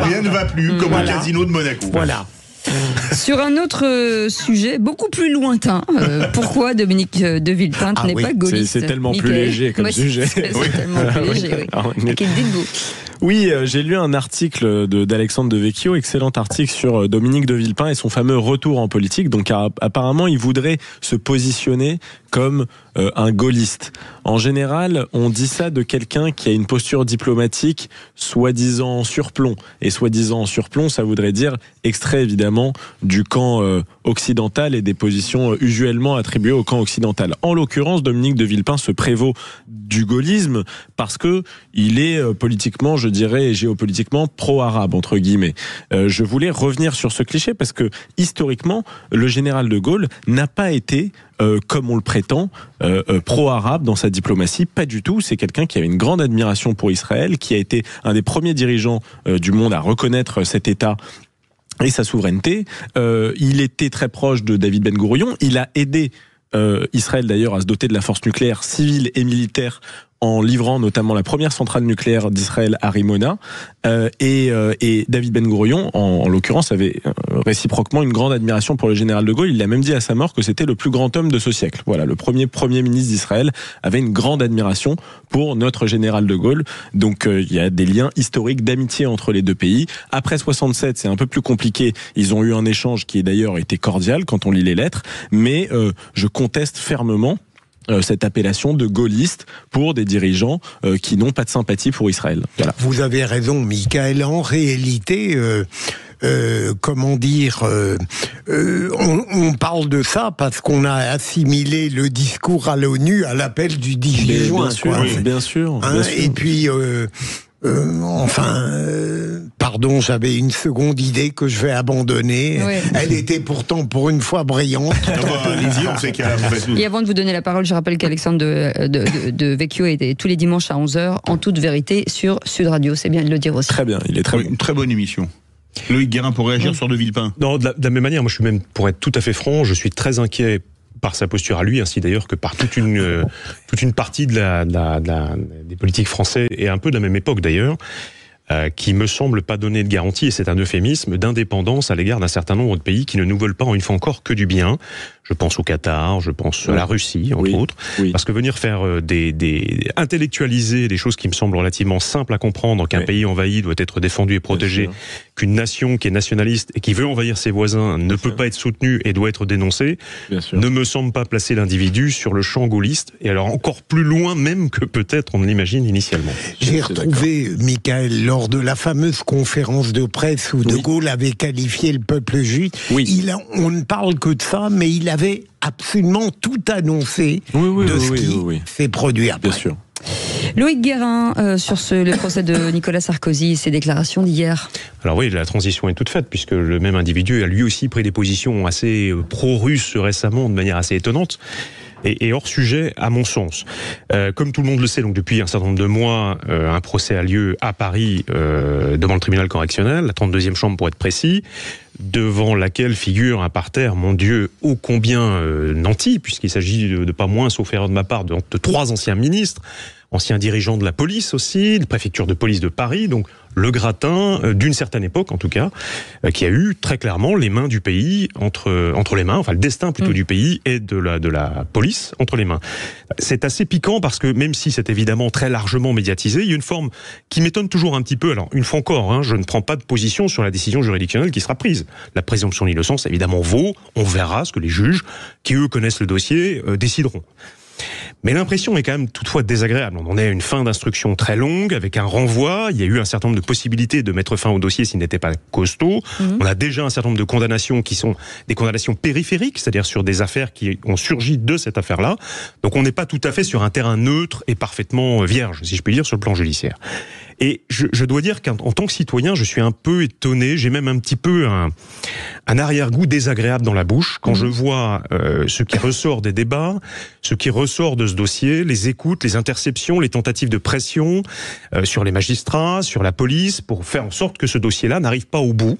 rien ne va plus, comme au casino de Monaco. Voilà. Sur un autre sujet, beaucoup plus lointain, pourquoi Dominique de Villepinte n'est pas gaulliste ? C'est tellement plus léger comme sujet. C'est tellement plus léger, oui. Dites-vous. Oui, j'ai lu un article d'Alexandre Devecchio, excellent article sur Dominique de Villepin et son fameux retour en politique. Donc apparemment, il voudrait se positionner comme un gaulliste. En général, on dit ça de quelqu'un qui a une posture diplomatique soi-disant en surplomb. Et soi-disant en surplomb, ça voudrait dire extrait évidemment du camp occidental et des positions usuellement attribuées au camp occidental. En l'occurrence, Dominique de Villepin se prévaut du gaullisme parce que il est politiquement, je dirais, et géopolitiquement pro-arabe, entre guillemets. Je voulais revenir sur ce cliché parce que historiquement, le général de Gaulle n'a pas été comme on le prétend, pro-arabe dans sa diplomatie, pas du tout. C'est quelqu'un qui avait une grande admiration pour Israël, qui a été un des premiers dirigeants du monde à reconnaître cet État et sa souveraineté. Il était très proche de David Ben Gourion. Il a aidé Israël d'ailleurs à se doter de la force nucléaire civile et militaire en livrant notamment la première centrale nucléaire d'Israël à Rimona. Et David Ben Gourion, en l'occurrence, avait réciproquement une grande admiration pour le général de Gaulle. Il a même dit à sa mort que c'était le plus grand homme de ce siècle. Voilà, le premier ministre d'Israël avait une grande admiration pour notre général de Gaulle. Donc il y a des liens historiques d'amitié entre les deux pays. Après 67, c'est un peu plus compliqué. Ils ont eu un échange qui d'ailleurs été cordial quand on lit les lettres. Mais je conteste fermement cette appellation de gaulliste pour des dirigeants qui n'ont pas de sympathie pour Israël. Voilà. Vous avez raison, Michael. En réalité, comment dire, on parle de ça parce qu'on a assimilé le discours à l'ONU à l'appel du 10 juin. Bien sûr. Et puis... pardon, j'avais une seconde idée que je vais abandonner. Oui. Elle était pourtant pour une fois brillante. Allez-y, on sait qu'elle a fait tout. Et avant de vous donner la parole, je rappelle qu'Alexandre de Vecchio est tous les dimanches à 11h, en toute vérité, sur Sud Radio. C'est bien de le dire aussi. Très bien, il est très bon. Une très bonne émission. Loïc Guérin pour réagir sur De Villepin. Non, de la même manière, moi je suis même, pour être tout à fait franc, je suis très inquiet par sa posture à lui, ainsi d'ailleurs que par toute une partie des politiques français, et un peu de la même époque d'ailleurs, qui me semble pas donner de garantie, et c'est un euphémisme, d'indépendance à l'égard d'un certain nombre de pays qui ne nous veulent pas, une fois encore, que du bien. Je pense au Qatar, je pense à la Russie, entre autres. Oui. Parce que venir faire intellectualiser des choses qui me semblent relativement simples à comprendre, qu'un pays envahi doit être défendu et protégé, qu'une nation qui est nationaliste et qui veut envahir ses voisins ne peut pas être soutenue et doit être dénoncée, ne me semble pas placer l'individu sur le champ gaulliste, et alors encore plus loin même que peut-être on ne l'imagine initialement. J'ai retrouvé, Michael, lors de la fameuse conférence de presse où De Gaulle avait qualifié le peuple juif, on ne parle que de ça, mais il avait absolument tout annoncé de ce qui s'est produit après. Bien sûr. Loïc Guérin, sur le procès de Nicolas Sarkozy et ses déclarations d'hier. Alors oui, la transition est toute faite, puisque le même individu a lui aussi pris des positions assez pro-russes récemment, de manière assez étonnante. Et hors sujet, à mon sens. Comme tout le monde le sait, donc depuis un certain nombre de mois, un procès a lieu à Paris devant le tribunal correctionnel, la 32e chambre pour être précis, devant laquelle figure un parterre, mon Dieu, ô combien nanti, puisqu'il s'agit de pas moins, sauf erreur de ma part, de 3 anciens ministres, anciens dirigeants de la police aussi, de préfecture de police de Paris, donc le gratin d'une certaine époque en tout cas, qui a eu très clairement les mains du pays entre les mains, enfin le destin plutôt du pays et de la police entre les mains. C'est assez piquant parce que même si c'est évidemment très largement médiatisé, il y a une forme qui m'étonne toujours un petit peu. Alors une fois encore, je ne prends pas de position sur la décision juridictionnelle qui sera prise. La présomption d'innocence évidemment vaut, on verra ce que les juges, qui eux connaissent le dossier, décideront. Mais l'impression est quand même toutefois désagréable. On en est à une fin d'instruction très longue, avec un renvoi. Il y a eu un certain nombre de possibilités de mettre fin au dossier s'il n'était pas costaud. On a déjà un certain nombre de condamnations qui sont des condamnations périphériques, c'est-à-dire sur des affaires qui ont surgi de cette affaire-là. Donc on n'est pas tout à fait sur un terrain neutre et parfaitement vierge, si je puis dire, sur le plan judiciaire. Et je dois dire qu'en tant que citoyen, je suis un peu étonné, j'ai même un petit peu un arrière-goût désagréable dans la bouche quand je vois ce qui ressort des débats, ce qui ressort de ce dossier, les écoutes, les interceptions, les tentatives de pression sur les magistrats, sur la police, pour faire en sorte que ce dossier-là n'arrive pas au bout.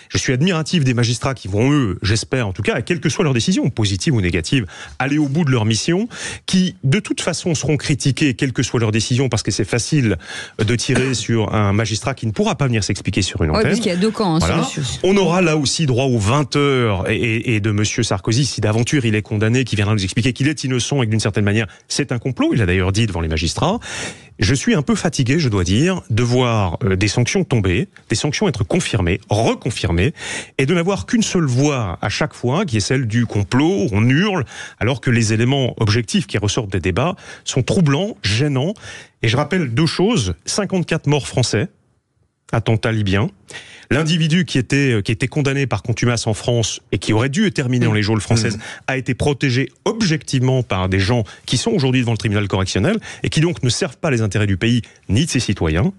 Je suis admiratif des magistrats qui vont, eux, j'espère en tout cas, quelle que soit leur décision, positive ou négative, aller au bout de leur mission, qui de toute façon seront critiqués, quelle que soit leur décision, parce que c'est facile de tirer sur un magistrat qui ne pourra pas venir s'expliquer sur une antenne. Oui, parce qu'il y a 2 camps. Voilà. On aura là aussi droit aux 20 heures et de Monsieur Sarkozy, si d'aventure il est condamné, qui viendra nous expliquer qu'il est innocent et que d'une certaine manière c'est un complot, il a d'ailleurs dit devant les magistrats. Je suis un peu fatigué, je dois dire, de voir des sanctions tomber, des sanctions être confirmées, reconfirmées, et de n'avoir qu'une seule voix à chaque fois, qui est celle du complot, on hurle, alors que les éléments objectifs qui ressortent des débats sont troublants, gênants. Et je rappelle 2 choses, 54 morts français, attentat libyen. L'individu qui était condamné par contumace en France et qui aurait dû être terminé dans les geôles françaises a été protégé objectivement par des gens qui sont aujourd'hui devant le tribunal correctionnel et qui donc ne servent pas les intérêts du pays ni de ses citoyens.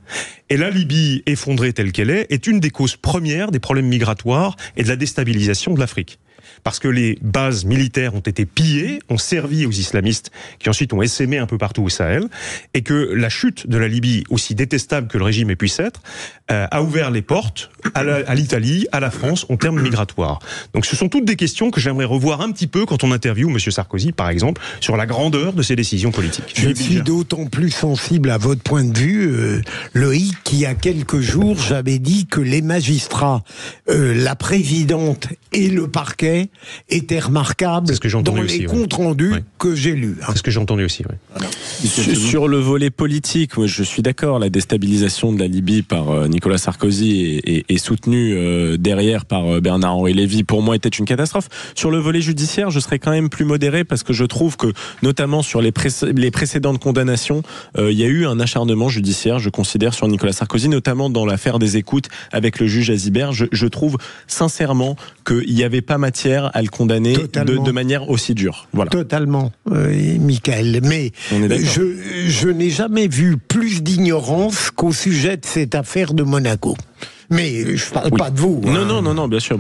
Et la Libye, effondrée telle qu'elle est une des causes premières des problèmes migratoires et de la déstabilisation de l'Afrique. Parce que les bases militaires ont été pillées, ont servi aux islamistes qui ensuite ont essaimé un peu partout au Sahel, et que la chute de la Libye, aussi détestable que le régime puisse être, a ouvert les portes à l'Italie, à la France, en termes migratoires. Donc ce sont toutes des questions que j'aimerais revoir un petit peu quand on interviewe M. Sarkozy, par exemple, sur la grandeur de ses décisions politiques. Je suis d'autant plus sensible à votre point de vue, Loïc, qu'il y a quelques jours, j'avais dit que les magistrats, la présidente et le parquet évoquait était remarquable dans les comptes rendus que j'ai lus. C'est ce que j'ai entendu aussi. Voilà. Sur le volet politique, moi, je suis d'accord, la déstabilisation de la Libye par Nicolas Sarkozy est soutenue derrière par Bernard-Henri Lévy, pour moi était une catastrophe. Sur le volet judiciaire, je serais quand même plus modéré parce que je trouve que, notamment sur les précédentes condamnations, il y a eu un acharnement judiciaire, je considère, sur Nicolas Sarkozy, notamment dans l'affaire des écoutes avec le juge Azibert. Je trouve sincèrement qu'il n'y avait pas matière à le condamner de manière aussi dure. Voilà. Totalement, Michael. Mais je n'ai jamais vu plus d'ignorance qu'au sujet de cette affaire de Monaco. Mais je parle pas de vous. Non, bien sûr.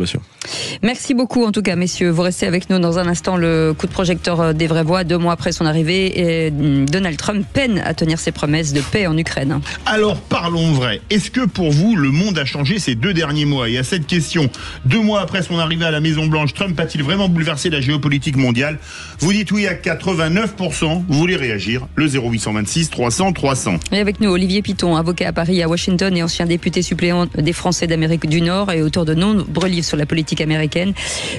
Merci beaucoup en tout cas, messieurs. Vous restez avec nous dans un instant. Le coup de projecteur des vraies voix, 2 mois après son arrivée, et Donald Trump peine à tenir ses promesses de paix en Ukraine. Alors parlons vrai. Est-ce que pour vous, le monde a changé ces 2 derniers mois? Et à cette question, 2 mois après son arrivée à la Maison Blanche, Trump a-t-il vraiment bouleversé la géopolitique mondiale? Vous dites oui à 89%. Vous voulez réagir? Le 0826 300 300. Et avec nous, Olivier Piton, avocat à Paris, à Washington et ancien député suppléant des Français d'Amérique du Nord et auteur de nombreux livres sur la politique américaine.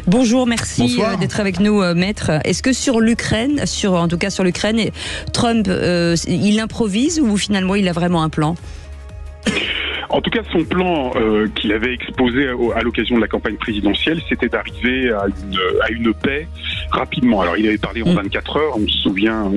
Bonjour, merci d'être avec nous, maître. Est-ce que sur l'Ukraine, en tout cas sur l'Ukraine, Trump, il improvise ou finalement il a vraiment un plan? En tout cas, son plan qu'il avait exposé à l'occasion de la campagne présidentielle, c'était d'arriver à une paix rapidement. Alors, il avait parlé en 24 heures. On se souvient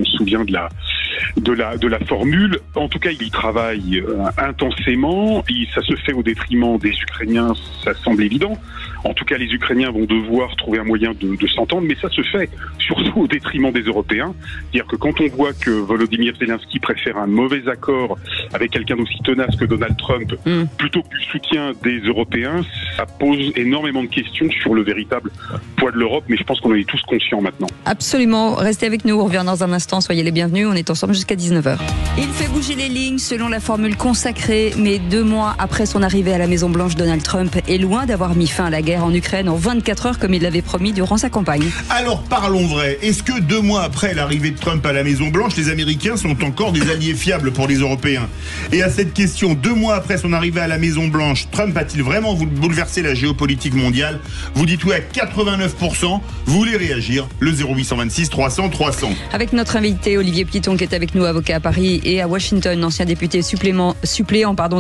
de la formule. En tout cas, il y travaille intensément. Ça se fait au détriment des Ukrainiens, ça semble évident. En tout cas, les Ukrainiens vont devoir trouver un moyen de s'entendre, mais ça se fait surtout au détriment des Européens. C'est-à-dire que quand on voit que Volodymyr Zelensky préfère un mauvais accord avec quelqu'un d'aussi tenace que Donald Trump, plutôt que du soutien des Européens, ça pose énormément de questions sur le véritable poids de l'Europe, mais je pense qu'on en est tous conscients maintenant. Absolument. Restez avec nous, on revient dans un instant. Soyez les bienvenus, on est ensemble jusqu'à 19h. Il fait bouger les lignes selon la formule consacrée, mais 2 mois après son arrivée à la Maison Blanche, Donald Trump est loin d'avoir mis fin à la guerre en Ukraine en 24 heures comme il l'avait promis durant sa campagne. Alors parlons vrai, est-ce que 2 mois après l'arrivée de Trump à la Maison Blanche, les Américains sont encore des alliés fiables pour les Européens? Et à cette question, 2 mois après son arrivée à la Maison Blanche, Trump a-t-il vraiment bouleversé la géopolitique mondiale? Vous dites oui à 89%, vous voulez réagir? Le 0826 300 300. Avec notre invité Olivier Piton qui est avec nous, avocat à Paris et à Washington, ancien député suppléant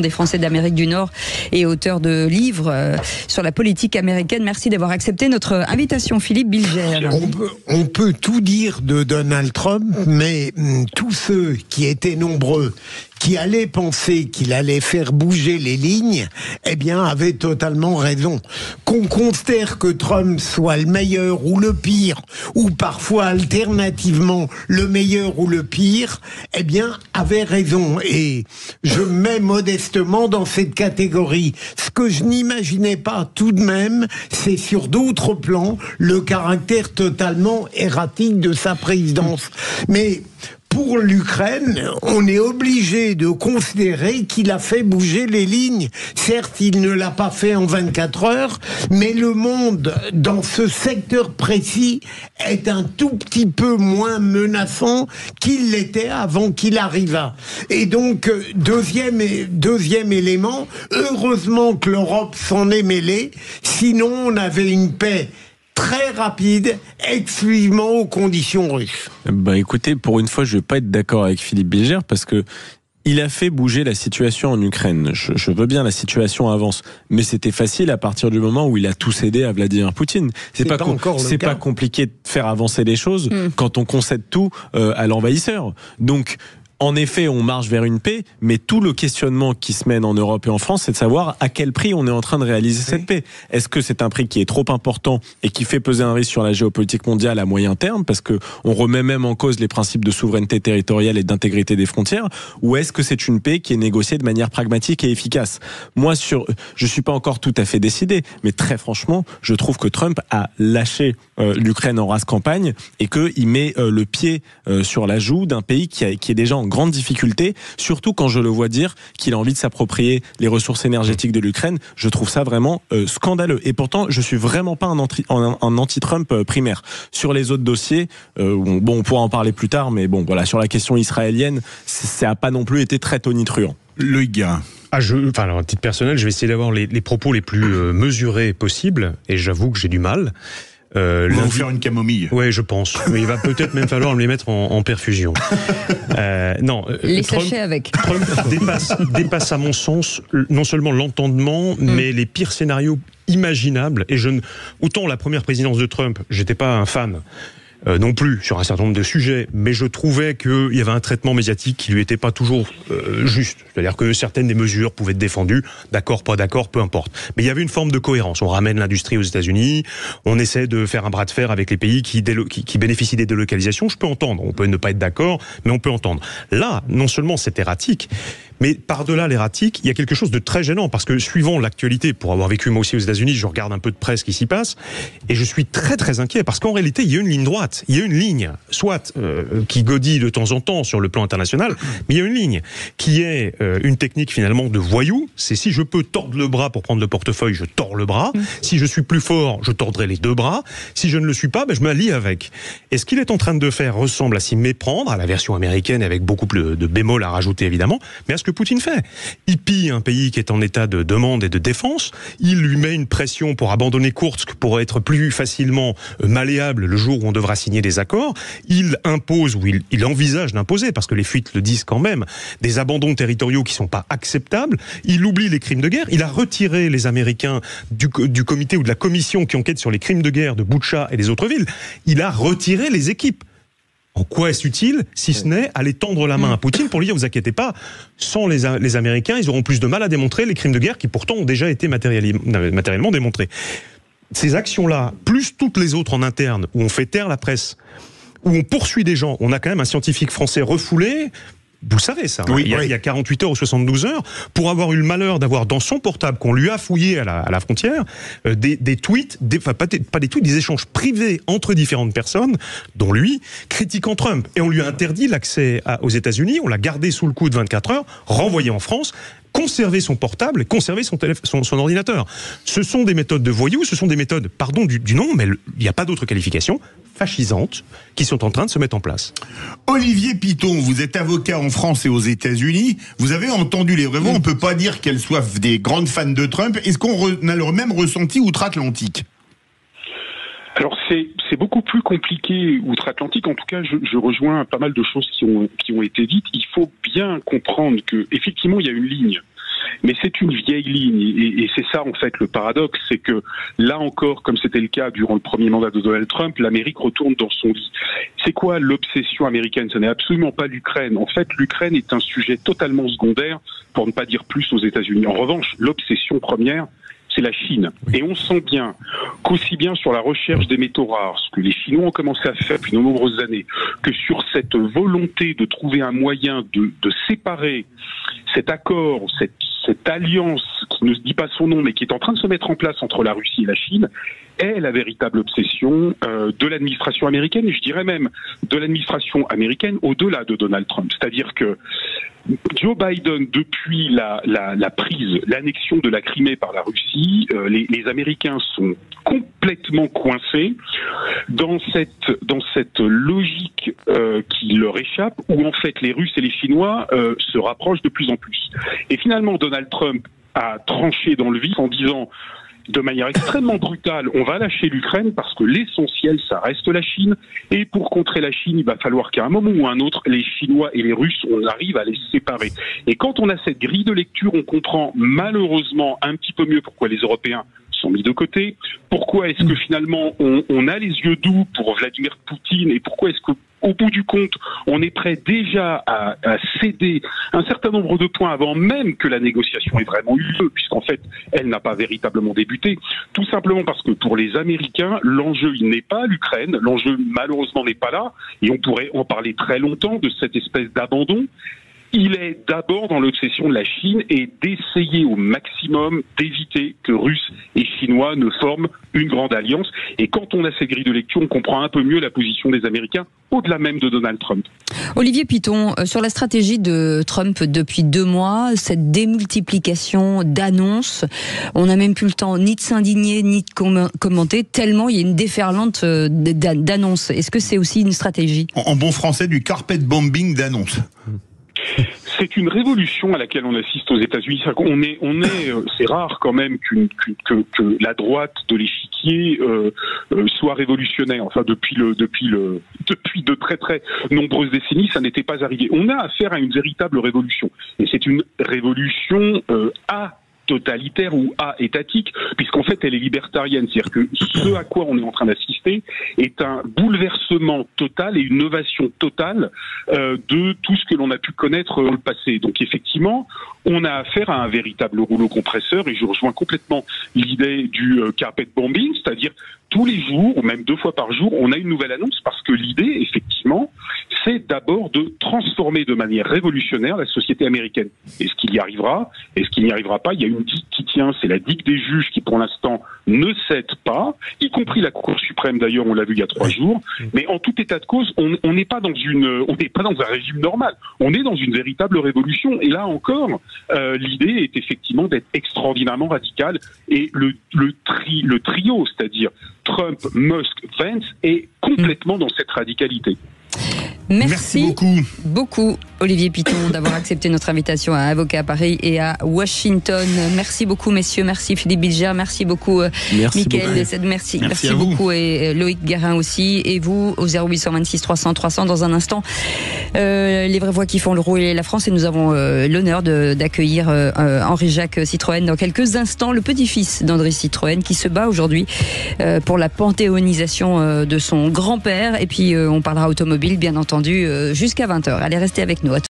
des Français d'Amérique du Nord et auteur de livres sur la politique américaine. Merci d'avoir accepté notre invitation, Philippe Bilger. On peut tout dire de Donald Trump, mais tous ceux qui étaient nombreux, qui allaient penser qu'il allait faire bouger les lignes, eh bien, avaient totalement raison. Qu'on considère que Trump soit le meilleur ou le pire, ou parfois alternativement le meilleur ou le pire, eh bien, avait raison. Et je mets modestement dans cette catégorie. Ce que je n'imaginais pas tout de même, c'est sur d'autres plans le caractère totalement erratique de sa présidence. Mais pour l'Ukraine, on est obligé de considérer qu'il a fait bouger les lignes. Certes, il ne l'a pas fait en 24 heures, mais le monde, dans ce secteur précis, est un tout petit peu moins menaçant qu'il l'était avant qu'il arrivât. Et donc, deuxième élément, heureusement que l'Europe s'en est mêlée, sinon on avait une paix très rapide, exclusivement aux conditions russes. Écoutez, pour une fois, je ne vais pas être d'accord avec Philippe Bilger parce que il a fait bouger la situation en Ukraine. Je veux bien, la situation avance, mais c'était facile à partir du moment où il a tout cédé à Vladimir Poutine. C'est pas compliqué de faire avancer les choses quand on concède tout à l'envahisseur. Donc, en effet, on marche vers une paix, mais tout le questionnement qui se mène en Europe et en France, c'est de savoir à quel prix on est en train de réaliser cette paix. Est-ce que c'est un prix qui est trop important et qui fait peser un risque sur la géopolitique mondiale à moyen terme, parce que on remet même en cause les principes de souveraineté territoriale et d'intégrité des frontières, ou est-ce que c'est une paix qui est négociée de manière pragmatique et efficace? Moi, je suis pas encore tout à fait décidé, mais très franchement, je trouve que Trump a lâché l'Ukraine en race campagne et qu'il met le pied sur la joue d'un pays qui est déjà en grande difficulté, surtout quand je le vois dire qu'il a envie de s'approprier les ressources énergétiques de l'Ukraine. Je trouve ça vraiment scandaleux. Et pourtant, je suis vraiment pas un anti-Trump primaire. Sur les autres dossiers, on pourra en parler plus tard, mais voilà, sur la question israélienne, ça n'a pas non plus été très tonitruant. Le gars. Alors, à titre personnel, je vais essayer d'avoir les propos les plus mesurés possibles, et j'avoue que j'ai du mal. vous faire une camomille. Oui, je pense. Mais il va peut-être même falloir me les mettre en perfusion. Non. Les sachets avec. Trump dépasse à mon sens non seulement l'entendement, mais les pires scénarios imaginables. Et autant la première présidence de Trump, j'étais pas un fan. Non plus sur un certain nombre de sujets, mais je trouvais qu'il y avait un traitement médiatique qui lui était pas toujours juste. C'est-à-dire que certaines des mesures pouvaient être défendues, d'accord, pas d'accord, peu importe. Mais il y avait une forme de cohérence. On ramène l'industrie aux États-Unis, on essaie de faire un bras de fer avec les pays qui bénéficient des délocalisations. Je peux entendre, on peut ne pas être d'accord, mais on peut entendre. Là, non seulement c'est erratique, mais par-delà l'erratique, il y a quelque chose de très gênant, parce que suivant l'actualité, pour avoir vécu moi aussi aux États-Unis, je regarde un peu de presse qui s'y passe, et je suis très très inquiet, parce qu'en réalité, il y a une ligne droite, il y a une ligne, soit qui godit de temps en temps sur le plan international, mais il y a une ligne qui est une technique finalement de voyou, c'est si je peux tordre le bras pour prendre le portefeuille, je tords le bras, si je suis plus fort, je tordrai les deux bras, si je ne le suis pas, je m'allie avec. Et ce qu'il est en train de faire ressemble à s'y méprendre, à la version américaine, avec beaucoup plus de bémols à rajouter évidemment, mais à ce que Poutine fait. Il pille un pays qui est en état de demande et de défense, il lui met une pression pour abandonner Koursk pour être plus facilement malléable le jour où on devra signer des accords, il impose, ou il envisage d'imposer, parce que les fuites le disent quand même, des abandons territoriaux qui sont pas acceptables, il oublie les crimes de guerre, il a retiré les Américains du comité ou de la commission qui enquête sur les crimes de guerre de Boutcha et des autres villes, il a retiré les équipes. En quoi est-ce utile, si ce n'est aller tendre la main à Poutine pour lui dire, vous inquiétez pas, sans les Américains, ils auront plus de mal à démontrer les crimes de guerre qui pourtant ont déjà été matériellement démontrés. Ces actions-là, plus toutes les autres en interne, où on fait taire la presse, où on poursuit des gens, on a quand même un scientifique français refoulé. Vous le savez ça, oui, il y a 48 heures ou 72 heures, pour avoir eu le malheur d'avoir dans son portable, qu'on lui a fouillé à la frontière, des tweets, pas des tweets, des échanges privés entre différentes personnes, dont lui, critiquant Trump. Et on lui a interdit l'accès aux États-Unis, on l'a gardé sous le coude 24 heures, renvoyé en France, conserver son portable, conserver son ordinateur. Ce sont des méthodes de voyous, ce sont des méthodes, pardon du nom, mais il n'y a pas d'autre qualification, fascisantes, qui sont en train de se mettre en place. Olivier Piton, vous êtes avocat en France et aux États-Unis. Vous avez entendu les vraies voix. On ne peut pas dire qu'elles soient des grandes fans de Trump. Est-ce qu'on a le même ressenti outre-Atlantique ? Alors c'est beaucoup plus compliqué outre-Atlantique. En tout cas, je rejoins pas mal de choses qui ont été dites. Il faut bien comprendre que effectivement il y a une ligne, mais c'est une vieille ligne et c'est ça en fait le paradoxe, c'est que là encore, comme c'était le cas durant le premier mandat de Donald Trump, l'Amérique retourne dans son lit. C'est quoi l'obsession américaine ? Ce n'est absolument pas l'Ukraine. En fait, l'Ukraine est un sujet totalement secondaire, pour ne pas dire plus, aux États-Unis. En revanche, l'obsession première, c'est la Chine. Et on sent bien qu'aussi bien sur la recherche des métaux rares, ce que les Chinois ont commencé à faire depuis de nombreuses années, que sur cette volonté de trouver un moyen de séparer cet accord, cette alliance qui ne se dit pas son nom, mais qui est en train de se mettre en place entre la Russie et la Chine, est la véritable obsession de l'administration américaine, et je dirais même de l'administration américaine au-delà de Donald Trump. C'est-à-dire que Joe Biden, depuis l'annexion de la Crimée par la Russie, les Américains sont complètement coincés dans cette logique qui leur échappe, où en fait les Russes et les Chinois se rapprochent de plus en plus. Et finalement, Donald Trump a tranché dans le vif en disant de manière extrêmement brutale, on va lâcher l'Ukraine parce que l'essentiel, ça reste la Chine. Et pour contrer la Chine, il va falloir qu'à un moment ou à un autre, les Chinois et les Russes, on arrive à les séparer. Et quand on a cette grille de lecture, on comprend malheureusement un petit peu mieux pourquoi les Européens sont mis de côté. Pourquoi est-ce que finalement on a les yeux doux pour Vladimir Poutine, et pourquoi est-ce qu'au bout du compte, on est prêt déjà à céder un certain nombre de points avant même que la négociation ait vraiment eu lieu, puisqu'en fait, elle n'a pas véritablement débuté. Tout simplement parce que pour les Américains, l'enjeu, il n'est pas l'Ukraine, l'enjeu malheureusement n'est pas là, et on pourrait en parler très longtemps de cette espèce d'abandon. Il est d'abord dans l'obsession de la Chine et d'essayer au maximum d'éviter que Russes et Chinois ne forment une grande alliance. Et quand on a ces grilles de lecture, on comprend un peu mieux la position des Américains, au-delà même de Donald Trump. Olivier Piton, sur la stratégie de Trump depuis 2 mois, cette démultiplication d'annonces, on n'a même plus le temps ni de s'indigner, ni de commenter, tellement il y a une déferlante d'annonces. Est-ce que c'est aussi une stratégie ? En bon français, du carpet bombing d'annonces. C'est une révolution à laquelle on assiste aux États-Unis. C'est rare quand même que la droite de l'échiquier soit révolutionnaire. Enfin, depuis de très très nombreuses décennies, ça n'était pas arrivé. On a affaire à une véritable révolution, et c'est une révolution totalitaire ou étatique, puisqu'en fait elle est libertarienne, c'est-à-dire que ce à quoi on est en train d'assister est un bouleversement total et une novation totale de tout ce que l'on a pu connaître dans le passé. Donc effectivement, on a affaire à un véritable rouleau compresseur, et je rejoins complètement l'idée du carpet bombing, c'est-à-dire tous les jours, ou même 2 fois par jour, on a une nouvelle annonce, parce que l'idée, effectivement, c'est d'abord de transformer de manière révolutionnaire la société américaine. Est-ce qu'il y arrivera? Est-ce qu'il n'y arrivera pas? Il y a une digue qui tient, c'est la digue des juges qui, pour l'instant, ne cède pas, y compris la Cour suprême, d'ailleurs, on l'a vu il y a 3 jours. Mais en tout état de cause, on n'est pas dans un régime normal. On est dans une véritable révolution. Et là encore, l'idée est effectivement d'être extraordinairement radical. Et le trio, c'est-à-dire Trump, Musk, Vance, est complètement dans cette radicalité. Merci beaucoup, Olivier Piton, d'avoir accepté notre invitation à Avocat à Paris et à Washington. Merci beaucoup, messieurs. Merci, Philippe Bilger. Merci beaucoup, Mickaël. Merci beaucoup, et Loïc Guérin aussi. Et vous, au 0826 300 300, dans un instant, les vraies voix qui font le rouler la France. Et nous avons l'honneur d'accueillir Henri-Jacques Citroën dans quelques instants, le petit-fils d'André Citroën, qui se bat aujourd'hui pour la panthéonisation de son grand-père. Et puis, on parlera automobile, bien entendu, jusqu'à 20h. Allez, restez avec nous.